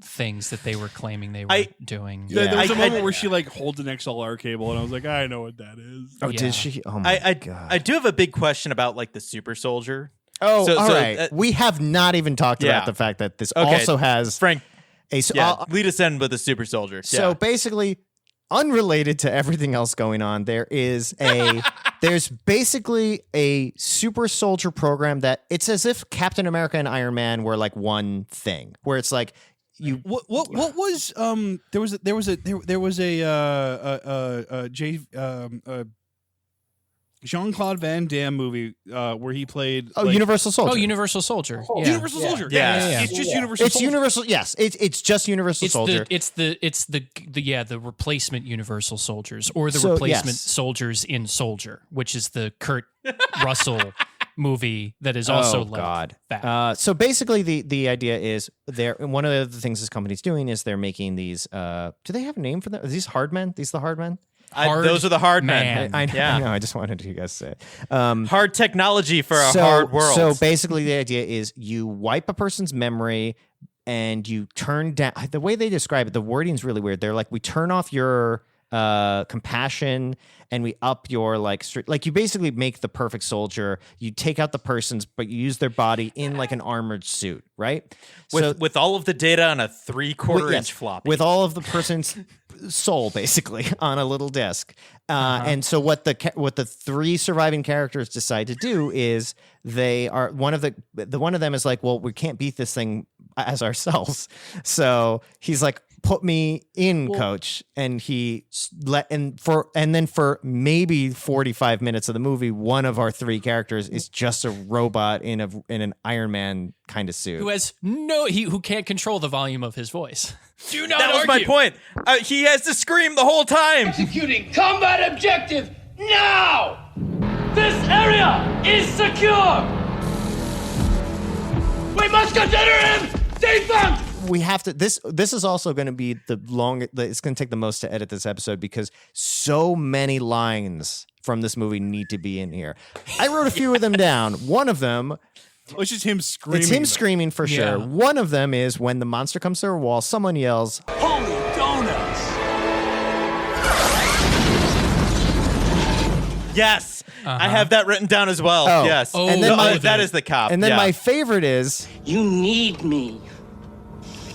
Speaker 5: things that they were claiming they were doing.
Speaker 4: Yeah, there was a moment where she like holds an XLR cable, and I was like, I know what that is.
Speaker 2: Oh, did she? Oh my God.
Speaker 3: I do have a big question about like the super soldier.
Speaker 2: Oh, all right. We have not even talked about the fact that this also has
Speaker 3: Frank.
Speaker 2: A
Speaker 3: lead us in with the super soldier.
Speaker 2: So basically, unrelated to everything else going on, there's basically a super soldier program that it's as if Captain America and Iron Man were like one thing, where it's like.
Speaker 4: What was there was a Jean-Claude Van Damme movie where he played
Speaker 2: Universal Soldier.
Speaker 5: Oh, Universal Soldier.
Speaker 4: Oh,
Speaker 5: yeah.
Speaker 4: Universal Soldier.
Speaker 3: Yeah.
Speaker 4: It's just Universal.
Speaker 2: It's
Speaker 4: Soldier.
Speaker 2: Universal. Yes, it's just Universal Soldier.
Speaker 5: It's the replacement Universal Soldiers or the replacement soldiers in Soldier, which is the Kurt Russell movie that is also back.
Speaker 2: So basically, the idea is one of the things this company's doing is they're making these. Do they have a name for them? Are these hard men? These the hard men?
Speaker 3: Those are the hard men.
Speaker 2: I know. I just wanted you guys to say it.
Speaker 3: Hard technology for a hard world.
Speaker 2: So basically, the idea is you wipe a person's memory and you turn down. The way they describe it, the wording's really weird. They're like, we turn off your compassion and we up your like you basically make the perfect soldier. You take out the person's, but you use their body in like an armored suit, right?
Speaker 3: With all of the data on a 3/4 inch floppy.
Speaker 2: With all of the person's soul basically on a little disc. And so what the three surviving characters decide to do is they are one of them is like, well, we can't beat this thing as ourselves. So he's like, put me in, coach. And then for maybe 45 minutes of the movie, one of our three characters is just a robot in an Iron Man kind of suit.
Speaker 5: Who can't control the volume of his voice. Do not
Speaker 3: That was my point. He has to scream the whole time.
Speaker 11: Executing combat objective now! This area is secure! We must consider him defunct!
Speaker 2: We have to. This is also going to be the long. It's going to take the most to edit this episode because so many lines from this movie need to be in here. I wrote a few of them down. One of them.
Speaker 4: It's just him screaming.
Speaker 2: It's him screaming for sure. One of them is when the monster comes to her wall, someone yells,
Speaker 11: Holy donuts!
Speaker 3: Yes. I have that written down as well.
Speaker 2: Oh.
Speaker 3: Yes.
Speaker 2: Oh, and then
Speaker 3: that is the cop.
Speaker 2: And then my favorite is,
Speaker 11: You need me.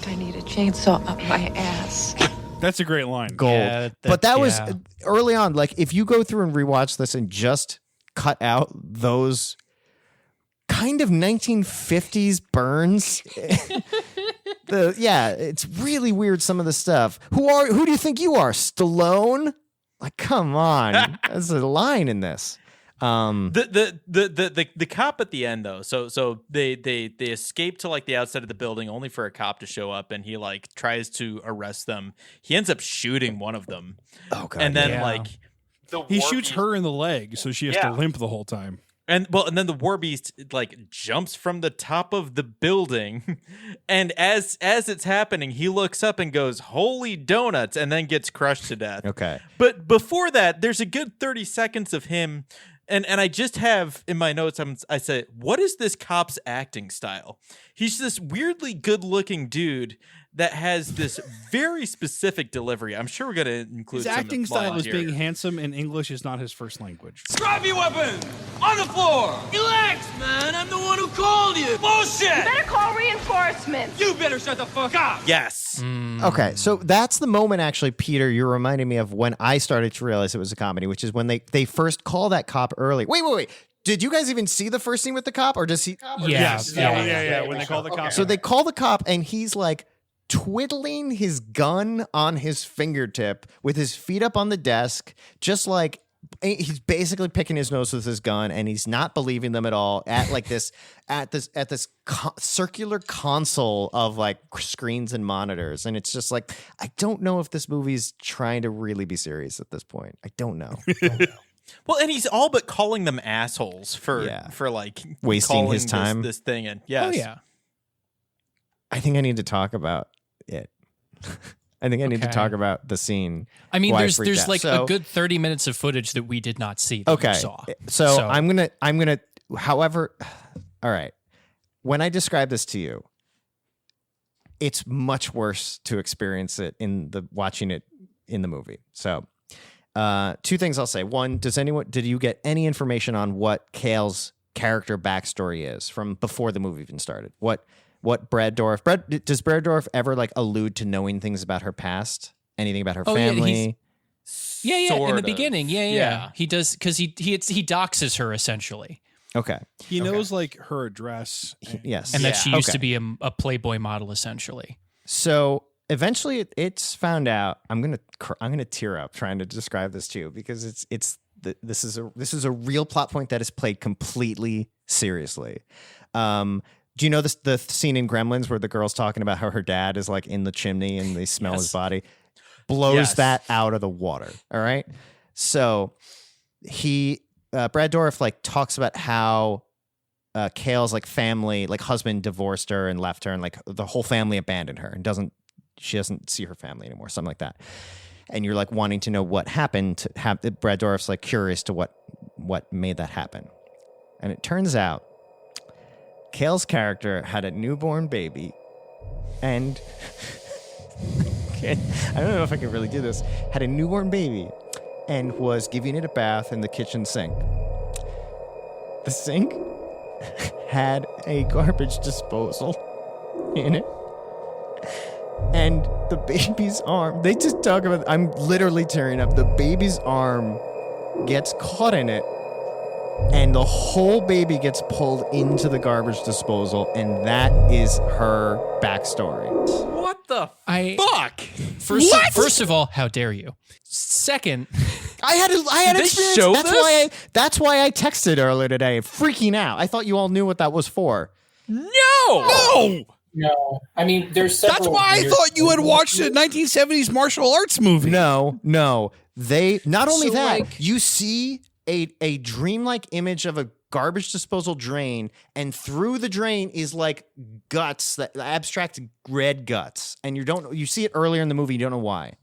Speaker 7: I need a chainsaw up my ass.
Speaker 4: That's a great line.
Speaker 2: gold.
Speaker 5: Yeah,
Speaker 2: But that was early on. Like, if you go through and rewatch this and just cut out those kind of 1950s burns, it's really weird. Some of the stuff. Who do you think you are, Stallone? Like, come on. There's a line in this.
Speaker 3: The cop at the end though, so they escape to like the outside of the building only for a cop to show up, and he like tries to arrest them. He ends up shooting one of them.
Speaker 2: Oh god!
Speaker 3: And then like
Speaker 4: he shoots her in the leg, so she has to limp the whole time.
Speaker 3: And then the war beast like jumps from the top of the building, and as it's happening, he looks up and goes, "Holy donuts!" and then gets crushed to death.
Speaker 2: Okay.
Speaker 3: But before that, there's a good 30 seconds of him. And I just have in my notes, I said, what is this cop's acting style? He's this weirdly good-looking dude that has this very specific delivery. I'm sure we're going to include
Speaker 4: His
Speaker 3: some
Speaker 4: acting style
Speaker 3: lines
Speaker 4: is
Speaker 3: here.
Speaker 4: being handsome, and English is not his first language.
Speaker 11: Drop your weapon! On the floor! Relax, man! I'm the one who called you! Bullshit!
Speaker 7: You better call reinforcements.
Speaker 11: You better shut the fuck up!
Speaker 3: Yes.
Speaker 2: Okay, so that's the moment, actually, Peter, you're reminding me of when I started to realize it was a comedy, which is when they first call that cop early. Wait. Did you guys even see the first scene with the cop, or does he?
Speaker 5: Yeah.
Speaker 4: When they call the cop.
Speaker 2: So they call the cop, and he's like twiddling his gun on his fingertip with his feet up on the desk, just like he's basically picking his nose with his gun, and he's not believing them at all at this circular console of like screens and monitors. And it's just like, I don't know if this movie's trying to really be serious at this point. I don't know.
Speaker 3: Well, and he's all but calling them assholes for like
Speaker 2: wasting
Speaker 3: calling
Speaker 2: his time.
Speaker 3: this thing in. Yes.
Speaker 5: Oh yeah.
Speaker 2: I think I need to talk about it. I think I need to talk about the scene.
Speaker 5: I mean, there's
Speaker 2: out.
Speaker 5: like
Speaker 2: So-
Speaker 5: a good 30 minutes of footage that we did not see. That
Speaker 2: Okay.
Speaker 5: you saw.
Speaker 2: So I'm gonna. However, all right. When I describe this to you, it's much worse to experience it watching it in the movie. So, two things I'll say. One, did you get any information on what Kale's character backstory is from before the movie even started? What Brad Dourif? Does Brad Dourif ever like allude to knowing things about her past? Anything about her family?
Speaker 5: Yeah, in
Speaker 3: Sort
Speaker 5: the
Speaker 3: of.
Speaker 5: beginning, yeah. He does because he doxes her essentially.
Speaker 2: Okay.
Speaker 4: He knows like her address.
Speaker 2: Yes.
Speaker 5: And that she used to
Speaker 2: Okay.
Speaker 5: be a Playboy model essentially.
Speaker 2: So eventually, it's found out. I'm gonna tear up trying to describe this to you because this is a real plot point that is played completely seriously. Do you know the scene in Gremlins where the girl's talking about how her dad is like in the chimney and they smell his body? Blows that out of the water. All right. So Brad Dourif like talks about how Kale's like family, like husband divorced her and left her, and like the whole family abandoned her and she doesn't see her family anymore, something like that. And you're like wanting to know what happened. Brad Dourif's like curious to what made that happen, and it turns out Kale's character had a newborn baby, and I don't know if I can really do this. Had a newborn baby, and was giving it a bath in the kitchen sink. The sink had a garbage disposal in it. And the baby's arm, they just talk about, I'm literally tearing up. The baby's arm gets caught in it, and the whole baby gets pulled into the garbage disposal, and that is her backstory.
Speaker 3: What the fuck?
Speaker 5: First of all, how dare you? Second,
Speaker 2: I had
Speaker 3: Did they
Speaker 2: experience.
Speaker 3: show
Speaker 2: That's why I texted earlier today, freaking out. I thought you all knew what that was for.
Speaker 4: No.
Speaker 10: No, I mean there's several.
Speaker 4: That's why I thought you had watched a 1970s martial arts movie.
Speaker 2: No. They not only
Speaker 5: So,
Speaker 2: that,
Speaker 5: like-
Speaker 2: you see a dreamlike image of a garbage disposal drain, and through the drain is like guts, that abstract red guts, and you see it earlier in the movie. You don't know why.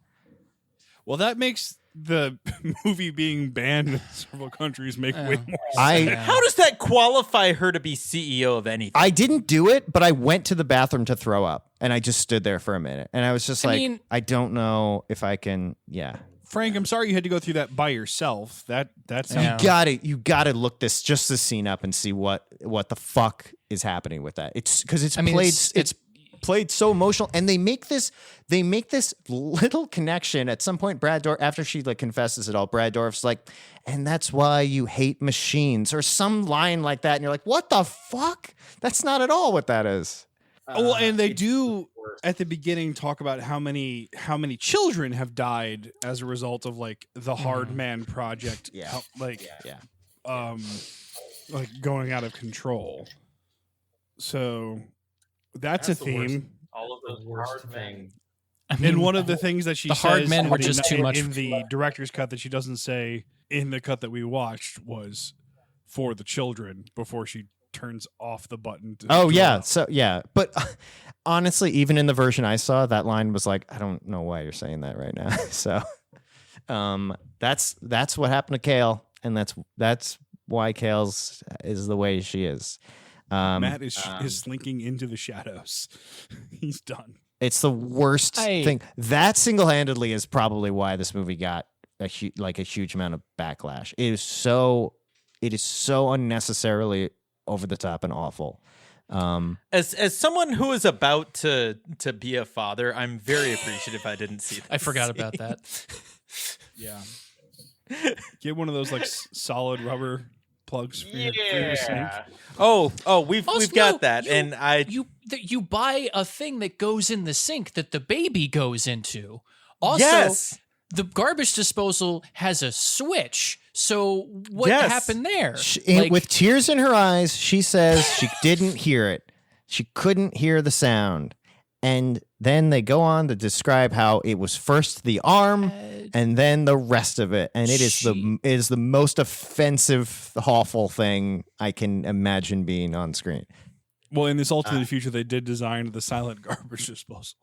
Speaker 4: Well, that makes the movie being banned in several countries make way more sense.
Speaker 3: How does that qualify her to be CEO of anything?
Speaker 2: I didn't do it, but I went to the bathroom to throw up, and I just stood there for a minute, and I was just I don't know if I can. Yeah,
Speaker 4: Frank, I'm sorry you had to go through that by yourself. That's
Speaker 2: you gotta look this scene up and see what the fuck is happening with that. It's because it's played so emotional, and they make this little connection at some point. Brad Dourif, after she like confesses it all, Brad Dourif's like, and that's why you hate machines, or some line like that, and you're like, what the fuck? That's not at all what that is.
Speaker 4: Well, and they do at the beginning talk about how many children have died as a result of like the Hard Man project, like going out of control. So that's a theme.
Speaker 10: Worst, all of those worst things.
Speaker 4: And one of the things that she
Speaker 5: the
Speaker 4: says
Speaker 5: hard men were just too much
Speaker 4: in the director's cut that she doesn't say in the cut that we watched was for the children before she turns off the button.
Speaker 2: But honestly, even in the version I saw, that line was like, I don't know why you're saying that right now. So that's what happened to Kale, and that's why Kale's is the way she is.
Speaker 4: Matt is slinking into the shadows. He's done.
Speaker 2: It's the worst thing. That single-handedly is probably why this movie got a huge amount of backlash. It is so unnecessarily over the top and awful.
Speaker 3: As someone who is about to be a father, I'm very appreciative I didn't see that.
Speaker 5: I forgot about that.
Speaker 4: Yeah. Get one of those like solid rubber plugs for your sink.
Speaker 3: We've got that, and
Speaker 5: you buy a thing that goes in the sink that the baby goes into. Also,
Speaker 3: yes.
Speaker 5: The garbage disposal has a switch. So what happened there?
Speaker 2: With tears in her eyes, she says she didn't hear it. She couldn't hear the sound. And then they go on to describe how it was first the arm and then the rest of it. And it is the most offensive, awful thing I can imagine being on screen.
Speaker 4: Well, in this alternate future, they did design the silent garbage disposal.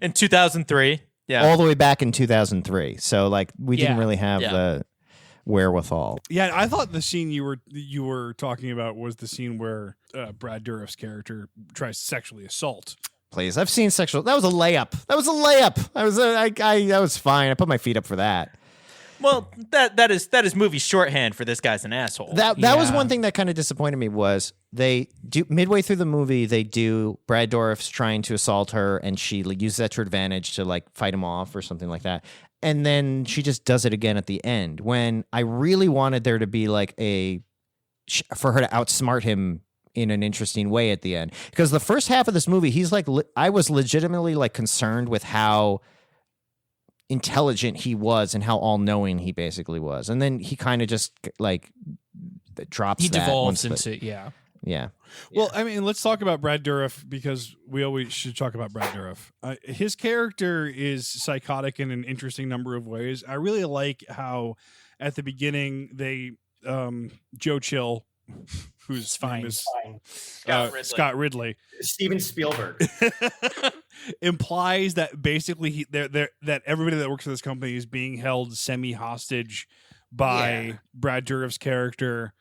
Speaker 3: In 2003. Yeah.
Speaker 2: All the way back in 2003. So like we didn't really have the wherewithal.
Speaker 4: Yeah, I thought the scene you were talking about was the scene where Brad Dourif's character tries to sexually assault.
Speaker 2: Please, I've seen sexual. That was a layup. I was fine. I put my feet up for that.
Speaker 3: Well, that is movie shorthand for this guy's an asshole.
Speaker 2: That was one thing that kind of disappointed me was they do midway through the movie Brad Dourif's trying to assault her and she uses that to her advantage to like fight him off or something like that. And then she just does it again at the end when I really wanted there to be like for her to outsmart him in an interesting way at the end. Because the first half of this movie, he's like, I was legitimately like concerned with how intelligent he was and how all-knowing he basically was. And then he kind of just like drops
Speaker 5: he
Speaker 2: that.
Speaker 5: Devolves into,
Speaker 2: Yeah.
Speaker 4: Well, I mean, let's talk about Brad Dourif because we always should talk about Brad Dourif. His character is psychotic in an interesting number of ways. I really like how at the beginning they, Joe Chill, whose name is Scott Ridley.
Speaker 10: Steven Spielberg.
Speaker 4: Implies that basically that everybody that works for this company is being held semi-hostage by Brad Dourif's character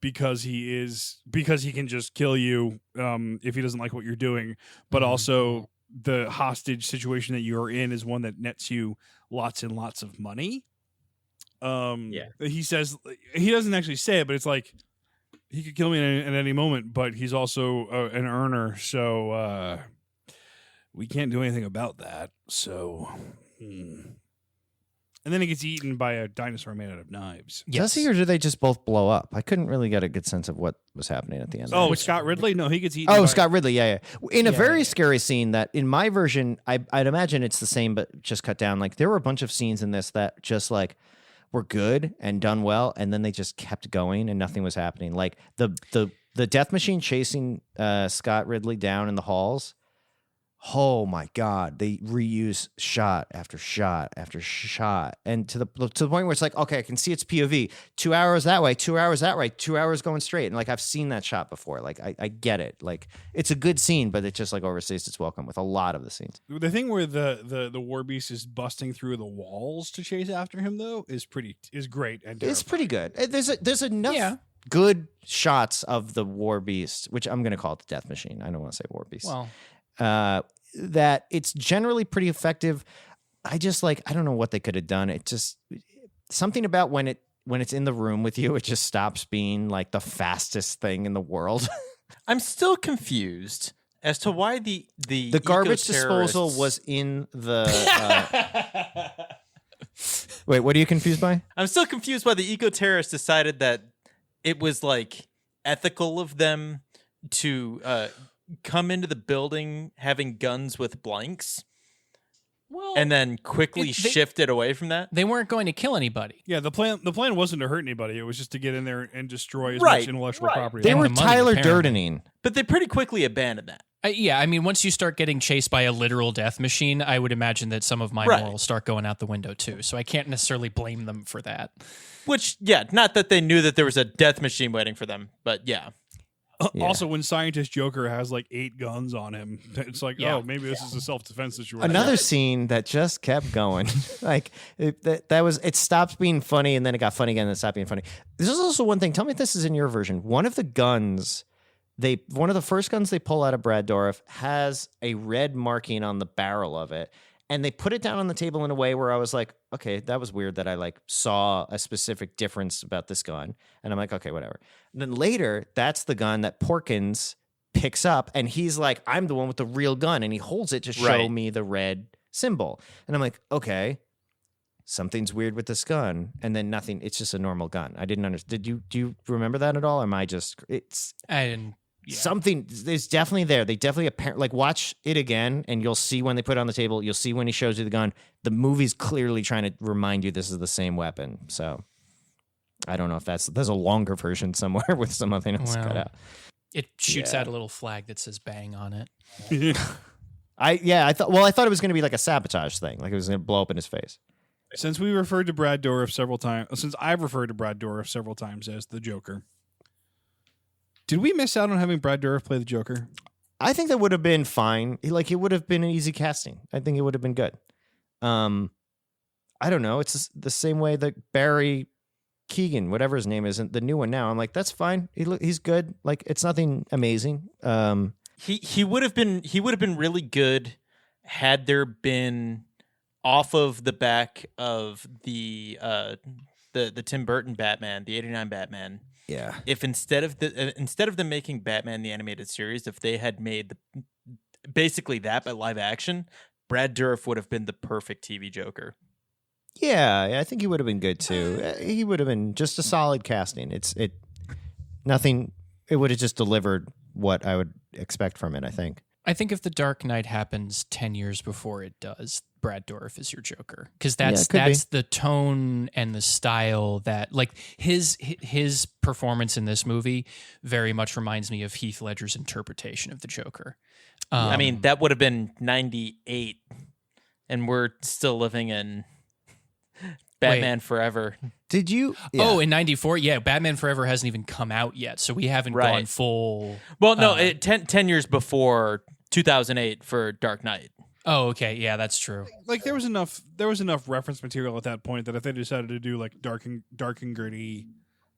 Speaker 4: because he can just kill you if he doesn't like what you're doing, but also the hostage situation that you're in is one that nets you lots and lots of money. He says, he doesn't actually say it, but it's like he could kill me at any moment, but he's also an earner, so we can't do anything about that. So, and then he gets eaten by a dinosaur made out of knives.
Speaker 2: Does he, or do they just both blow up? I couldn't really get a good sense of what was happening at the end.
Speaker 4: Oh, Scott Ridley? No, he gets eaten.
Speaker 2: Oh, Scott Ridley, yeah. In a very scary scene that, in my version, I'd imagine it's the same, but just cut down. Like, there were a bunch of scenes in this that just, like, were good and done well, and then they just kept going and nothing was happening. Like, the Deathmachine chasing Scott Ridley down in the halls, oh my God, they reuse shot after shot after shot. And to the point where it's like, okay, I can see it's POV. 2 hours that way, 2 hours that way, 2 hours going straight. And like, I've seen that shot before. Like, I get it. Like, it's a good scene, but it just like overstays its welcome with a lot of the scenes.
Speaker 4: The thing where the war beast is busting through the walls to chase after him, though, is great. And
Speaker 2: it's pretty good. There's enough good shots of the war beast, which I'm going to call it the death machine. I don't want to say war beast.
Speaker 5: Well,
Speaker 2: that it's generally pretty effective. I just I don't know what they could have done. It just something about when it's in the room with you, it just stops being like the fastest thing in the world.
Speaker 3: I'm still confused as to why the
Speaker 2: garbage disposal was in the. Wait, what are you confused by?
Speaker 3: I'm still confused why the eco-terrorists decided that it was like ethical of them to come into the building having guns with blanks, and then quickly shifted away from that.
Speaker 5: They weren't going to kill anybody.
Speaker 4: Yeah, the plan wasn't to hurt anybody. It was just to get in there and destroy as much intellectual property.
Speaker 2: They were
Speaker 5: the money,
Speaker 2: Tyler
Speaker 5: apparently.
Speaker 2: Durdening.
Speaker 3: But they pretty quickly abandoned that.
Speaker 5: Yeah, I mean, once you start getting chased by a literal death machine, I would imagine that some of my morals start going out the window too. So I can't necessarily blame them for that.
Speaker 3: Which, not that they knew that there was a death machine waiting for them, but yeah.
Speaker 4: Also, when Scientist Joker has like 8 guns on him, it's like, oh, maybe this is a self-defense situation.
Speaker 2: Another scene that just kept going. Like it stopped being funny and then it got funny again and it stopped being funny. This is also one thing. Tell me if this is in your version. One of the first guns they pull out of Brad Dourif has a red marking on the barrel of it. And they put it down on the table in a way where I was like, okay, that was weird that I like saw a specific difference about this gun. And I'm like, okay, whatever. And then later, that's the gun that Porkins picks up. And he's like, I'm the one with the real gun. And he holds it to show me the red symbol. And I'm like, okay, something's weird with this gun. And then nothing. It's just a normal gun. I didn't understand. Do you remember that at all? Or am I just,
Speaker 5: I didn't. Yeah.
Speaker 2: Something is definitely there. They definitely watch it again, and you'll see when they put it on the table. You'll see when he shows you the gun. The movie's clearly trying to remind you this is the same weapon. So I don't know if there's a longer version somewhere with something else cut out.
Speaker 5: It shoots out a little flag that says "bang" on it.
Speaker 2: I thought it was going to be like a sabotage thing, like it was going to blow up in his face.
Speaker 4: Since I've referred to Brad Dourif several times as the Joker. Did we miss out on having Brad Dourif play the Joker?
Speaker 2: I think that would have been fine. It would have been an easy casting. I think it would have been good. I don't know. It's the same way that Barry Keoghan, whatever his name is, the new one now. I'm like, that's fine. He's good. Like, it's nothing amazing.
Speaker 3: He would have been really good had there been off of the back of the Tim Burton Batman, the '89 Batman.
Speaker 2: Yeah.
Speaker 3: If instead of them making Batman the animated series, if they had made basically that but live action, Brad Dourif would have been the perfect TV Joker.
Speaker 2: Yeah, I think he would have been good too. He would have been just a solid casting. It would have just delivered what I would expect from it, I think.
Speaker 5: I think if The Dark Knight happens 10 years before it does, Brad Dourif is your Joker, because that's the tone and the style that, like, his performance in this movie very much reminds me of Heath Ledger's interpretation of the Joker.
Speaker 3: I mean, that would have been 98, and we're still living in Batman Forever.
Speaker 2: Did you?
Speaker 5: Yeah. Oh, in 94? Yeah, Batman Forever hasn't even come out yet, so we haven't gone full.
Speaker 3: Well, no, 10 years before 2008 for Dark Knight.
Speaker 5: Oh, okay. Yeah, that's true.
Speaker 4: Like, there was enough reference material at that point that if they decided to do like dark and gritty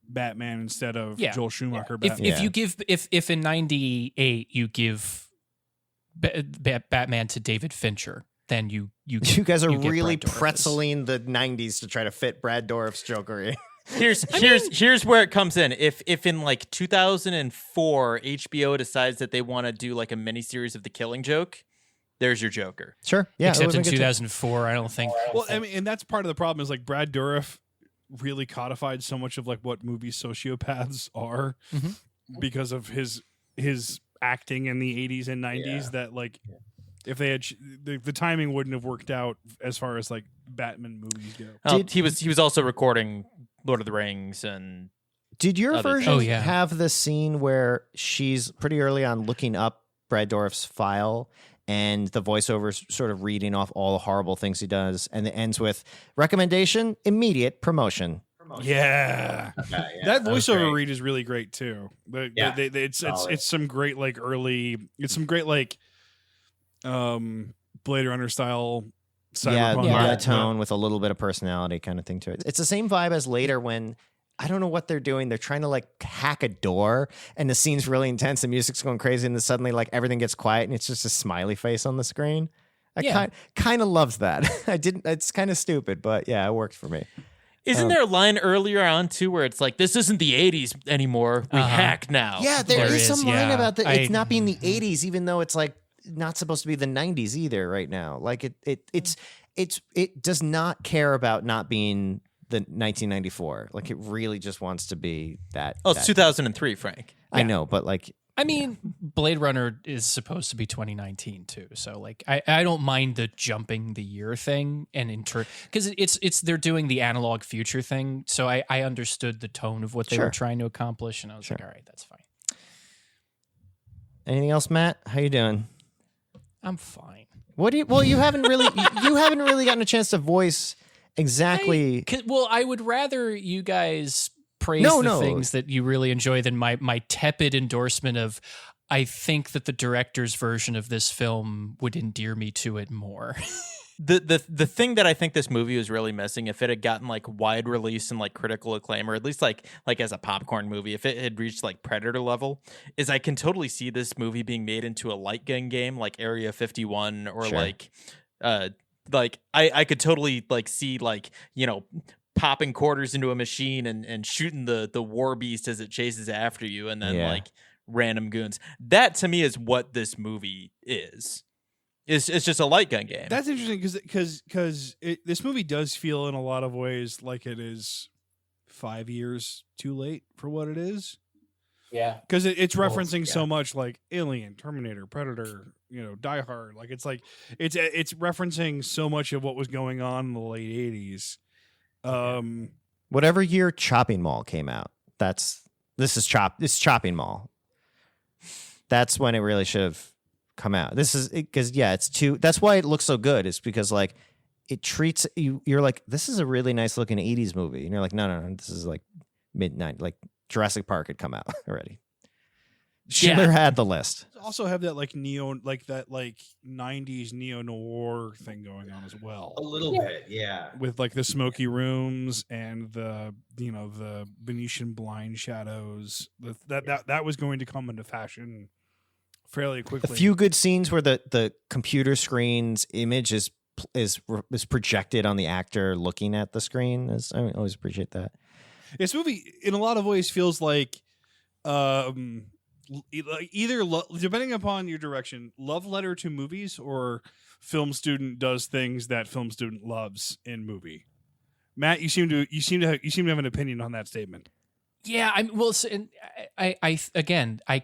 Speaker 4: Batman instead of Joel Schumacher Batman.
Speaker 5: If you give if in 98 you give Batman to David Fincher, then you
Speaker 2: guys are really pretzeling the 90s to try to fit Brad Dourif's Joker in.
Speaker 3: Here's where it comes in. If in like 2004 HBO decides that they want to do like a miniseries of The Killing Joke, there's your Joker.
Speaker 2: Sure. Yeah.
Speaker 5: Except in 2004, I don't think.
Speaker 4: Well, I mean, and that's part of the problem is like Brad Dourif really codified so much of like what movie sociopaths are because of his acting in the 80s and 90s that like if they had the timing wouldn't have worked out as far as like Batman movies go.
Speaker 3: He was also recording Lord of the Rings and.
Speaker 2: Did your version have the scene where she's pretty early on looking up Brad Dourif's file and the voiceover sort of reading off all the horrible things he does, and it ends with recommendation, immediate promotion.
Speaker 4: Yeah.
Speaker 10: Okay, yeah,
Speaker 4: That
Speaker 10: was
Speaker 4: voiceover
Speaker 10: great.
Speaker 4: read is really great too.
Speaker 10: Yeah,
Speaker 4: It's some great like Blade Runner style cyberpunk.
Speaker 2: monotone with a little bit of personality kind of thing to it. It's the same vibe as later when I don't know what they're doing. They're trying to like hack a door, and the scene's really intense. The music's going crazy, and then suddenly like everything gets quiet, and it's just a smiley face on the screen. I kind of loves that. It's kind of stupid, but yeah, it worked for me.
Speaker 3: Isn't there a line earlier on too where it's like, this isn't the 80s anymore. We hack now.
Speaker 2: Yeah, there is some line about that. It's not being the
Speaker 5: Mm-hmm.
Speaker 2: 80s, even though it's like not supposed to be the 90s either right now. Like it does not care about not being the 1994. Like it really just wants to be that.
Speaker 3: Oh, it's 2003, Frank.
Speaker 2: I know, but like
Speaker 5: I mean, Blade Runner is supposed to be 2019 too, so like I don't mind the jumping the year thing and because it's they're doing the analog future thing, so I understood the tone of what they were trying to accomplish, and I was like, all right, that's fine.
Speaker 2: Anything else, Matt? How you doing?
Speaker 5: I'm fine.
Speaker 2: You haven't really gotten a chance to voice exactly.
Speaker 5: I would rather you guys praise things that you really enjoy than my tepid endorsement of I think that the director's version of this film would endear me to it more.
Speaker 3: The thing that I think this movie was really missing, if it had gotten like wide release and like critical acclaim, or at least like as a popcorn movie, if it had reached like Predator level, is I can totally see this movie being made into a light gun game like Area 51 or I could totally like see like, you know, popping quarters into a machine and shooting the war beast as it chases after you, and then like random goons. That to me is what this movie is. It's just a light gun game.
Speaker 4: That's interesting because this movie does feel in a lot of ways like it is 5 years too late for what it is.
Speaker 10: Yeah,
Speaker 4: because it's referencing so much like Alien, Terminator, Predator, you know, Die Hard. Like it's referencing so much of what was going on in the late 80s.
Speaker 2: Whatever year Chopping Mall came out, it's Chopping Mall. That's when it really should have come out. This is because that's why it looks so good. It's because like it treats you. You're like, this is a really nice looking 80s movie, and you're like, no, this is like midnight. Like Jurassic Park had come out already. Schindler had the list.
Speaker 4: Also have that like 90s neo noir thing going on as well.
Speaker 10: A little bit, yeah.
Speaker 4: With like the smoky rooms and the Venetian blind shadows. That was going to come into fashion fairly quickly.
Speaker 2: A few good scenes where the computer screen's image is projected on the actor looking at the screen. I always appreciate that.
Speaker 4: This movie, in a lot of ways, feels like either depending upon your direction, love letter to movies, or film student does things that film student loves in movie. Matt, you seem to have an opinion on that statement.
Speaker 5: Yeah, I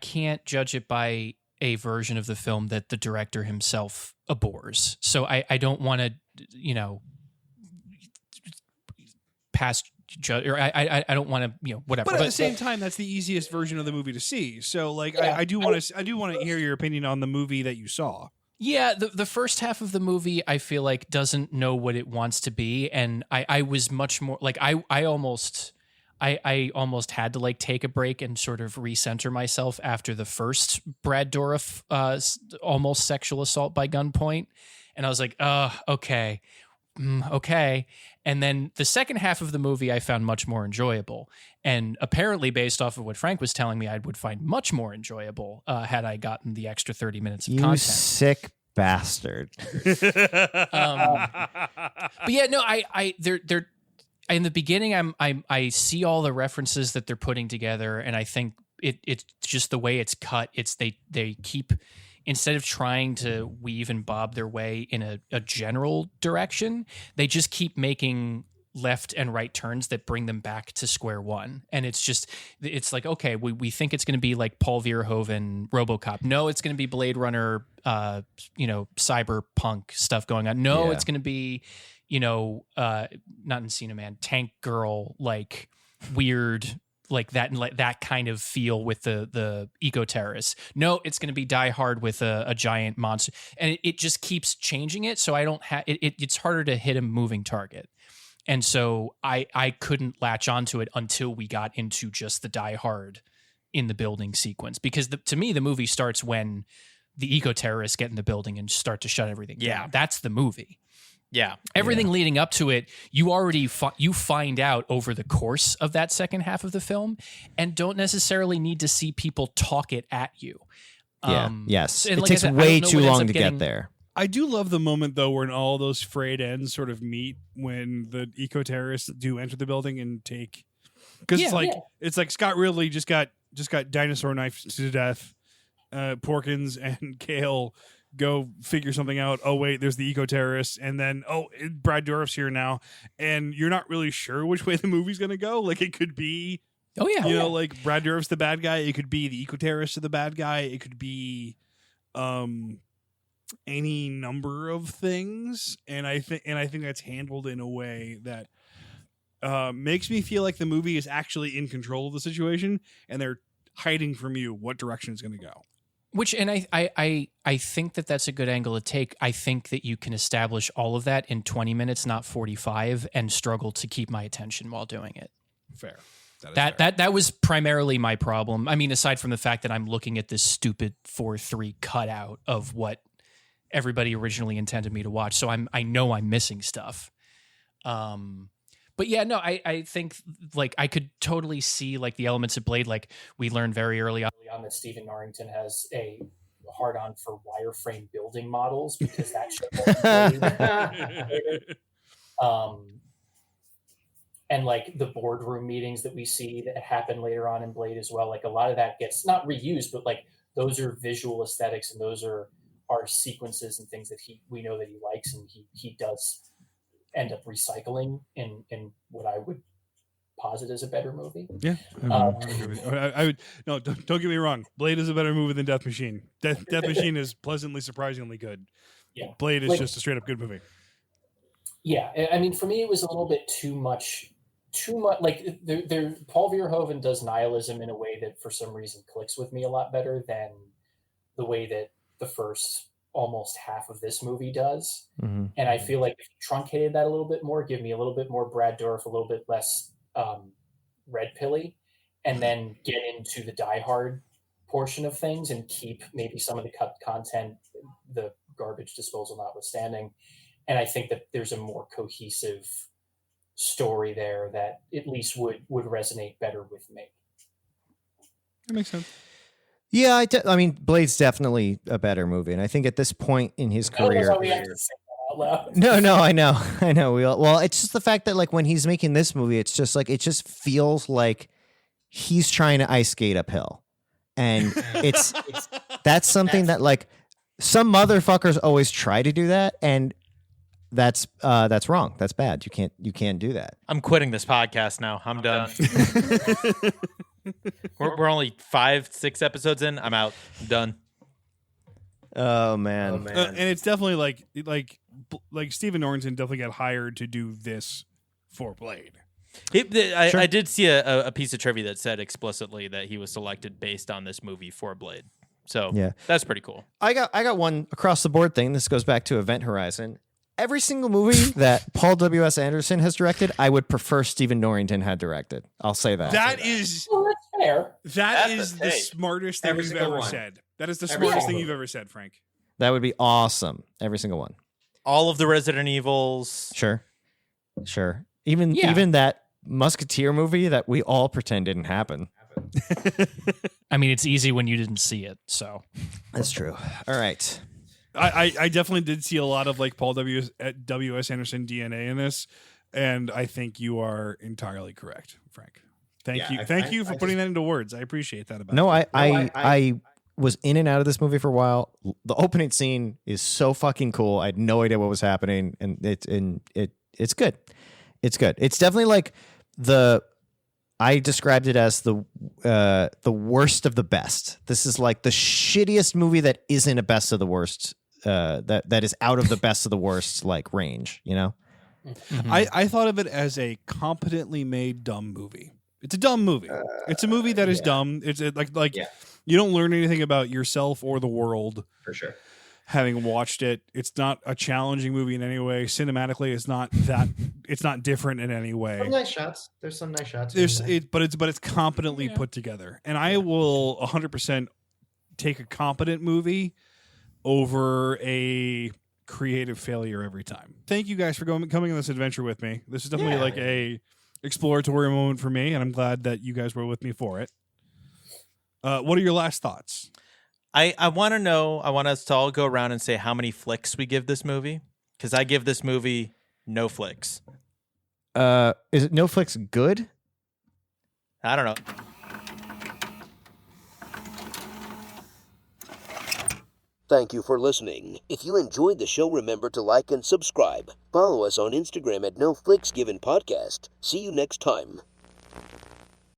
Speaker 5: can't judge it by a version of the film that the director himself abhors. So I don't want to, past judge, or I don't want to, whatever.
Speaker 4: But at the same time, that's the easiest version of the movie to see. So like, I do want to hear your opinion on the movie that you saw.
Speaker 5: Yeah, the first half of the movie I feel like doesn't know what it wants to be, and I was much more like I almost had to like take a break and sort of recenter myself after the first Brad Dourif almost sexual assault by gunpoint, and I was like, okay. And then the second half of the movie I found much more enjoyable, and apparently based off of what Frank was telling me, I would find much more enjoyable had I gotten the extra 30 minutes of content.
Speaker 2: You sick bastard.
Speaker 5: But yeah, no, they're in the beginning. I see all the references that they're putting together, and I think it's just the way it's cut. It's they keep, instead of trying to weave and bob their way in a general direction, they just keep making left and right turns that bring them back to square one. And it's like, okay, we think it's going to be like Paul Verhoeven RoboCop. No, it's going to be Blade Runner, cyberpunk stuff going on. No, it's going to be, not Encino Man, Tank Girl, like weird like that kind of feel with the eco terrorists. No, it's going to be Die Hard with a giant monster, and it just keeps changing it. So I don't have it's harder to hit a moving target, and so I couldn't latch onto it until we got into just the Die Hard in the building sequence, because to me the movie starts when the eco terrorists get in the building and start to shut everything down. That's the movie.
Speaker 3: Yeah.
Speaker 5: Everything leading up to it, you already you find out over the course of that second half of the film, and don't necessarily need to see people talk it at you.
Speaker 2: Yes.
Speaker 5: And
Speaker 2: It
Speaker 5: like I
Speaker 2: takes
Speaker 5: said, I
Speaker 2: way
Speaker 5: don't know
Speaker 2: too
Speaker 5: what ends
Speaker 2: long
Speaker 5: up
Speaker 2: to
Speaker 5: getting-
Speaker 2: get there.
Speaker 4: I do love the moment though when all those frayed ends sort of meet when the eco terrorists do enter the building and take, because it's like Scott Ridley just got dinosaur knifed to death. Porkins and Kale go figure something out. Oh wait, there's the eco terrorists, and then Brad Dourif's here now, and you're not really sure which way the movie's gonna go. Like it could be, like Brad Dourif's the bad guy. It could be the eco terrorists are the bad guy. It could be, any number of things, and I think that's handled in a way that makes me feel like the movie is actually in control of the situation, and they're hiding from you what direction it's going to go.
Speaker 5: Which, and I think that's a good angle to take. I think that you can establish all of that in 20 minutes, not 45, and struggle to keep my attention while doing it.
Speaker 4: Fair.
Speaker 5: That was primarily my problem. I mean, aside from the fact that I'm looking at this stupid 4:3 cutout of what everybody originally intended me to watch, so I know I'm missing stuff. But yeah, no, I think like I could totally see like the elements of Blade. Like we learned very early on that Stephen Norrington has a hard-on for wireframe building models, because that shit. And like the boardroom meetings that we see that happen later on in Blade as well, like a lot of that gets not reused, but like those are visual aesthetics, and those are sequences and things that we know that he likes, and he does end up recycling in what I would posit as a better movie.
Speaker 4: Yeah, I would. No, don't get me wrong. Blade is a better movie than Deathmachine. Deathmachine is pleasantly, surprisingly good.
Speaker 5: Yeah,
Speaker 4: Blade is just a straight up good movie.
Speaker 5: Yeah, I mean, for me, it was a little bit too much. Like Paul Verhoeven does nihilism in a way that, for some reason, clicks with me a lot better than the way that the first almost half of this movie does.
Speaker 2: Mm-hmm.
Speaker 5: And I feel like if you truncated that a little bit more, give me a little bit more Brad Dourif, a little bit less red pilly, and then get into the Die Hard portion of things and keep maybe some of the cut content, the garbage disposal notwithstanding. And I think that there's a more cohesive story there that at least would resonate better with me.
Speaker 4: That makes sense.
Speaker 2: Yeah, I mean, Blade's definitely a better movie, and I think at this point in his career. No, I know. Well, it's just the fact that like when he's making this movie, it's just like it just feels like he's trying to ice skate uphill, and that's something that like some motherfuckers always try to do that, and that's wrong. That's bad. You can't do that.
Speaker 3: I'm quitting this podcast now. I'm done. We're only 5-6 episodes in. I'm out. I'm done.
Speaker 2: Oh man.
Speaker 4: And it's definitely like Stephen Norrington definitely got hired to do this for Blade.
Speaker 3: I did see a piece of trivia that said explicitly that he was selected based on this movie for Blade. So
Speaker 2: yeah,
Speaker 3: that's pretty cool.
Speaker 2: I got one across the board thing. This goes back to Event Horizon. Every single movie that Paul W.S. Anderson has directed, I would prefer Stephen Norrington had directed. I'll say that.
Speaker 4: That is
Speaker 5: fair.
Speaker 4: That is the smartest thing you've ever said. That is the smartest thing you've ever said, Frank.
Speaker 2: That would be awesome. Every single one.
Speaker 3: All of the Resident Evils.
Speaker 2: Sure. Even that Musketeer movie that we all pretend didn't happen.
Speaker 5: I mean, it's easy when you didn't see it, so.
Speaker 2: That's true. All right.
Speaker 4: I definitely did see a lot of like Paul W.S. Anderson DNA in this, and I think you are entirely correct, Frank. Thank you for putting that into words. I appreciate that about
Speaker 2: you.
Speaker 4: I
Speaker 2: was in and out of this movie for a while. The opening scene is so fucking cool. I had no idea what was happening, and it's good. It's good. It's definitely like I described it as the worst of the best. This is like the shittiest movie that isn't a best of the worst. That is out of the best of the worst like range. You know.
Speaker 4: Mm-hmm. I thought of it as a competently made dumb movie. It's a dumb movie. It's a movie that is dumb. It's like you don't learn anything about yourself or the world
Speaker 10: for sure.
Speaker 4: Having watched it, it's not a challenging movie in any way. Cinematically, it's not different in any way.
Speaker 10: Some nice shots. There's some nice shots.
Speaker 4: But it's competently put together, and I will 100% take a competent movie over a creative failure every time. Thank you guys for coming on this adventure with me. This is definitely like a exploratory moment for me, and I'm glad that you guys were with me for it. What are your last thoughts?
Speaker 3: I want to know, I want us to all go around and say how many flicks we give this movie, because I give this movie no flicks.
Speaker 2: Is it no flicks good?
Speaker 3: I don't know.
Speaker 12: Thank you for listening. If you enjoyed the show, remember to like and subscribe. Follow us on Instagram at NoFlicksGivenPodcast. See you next time.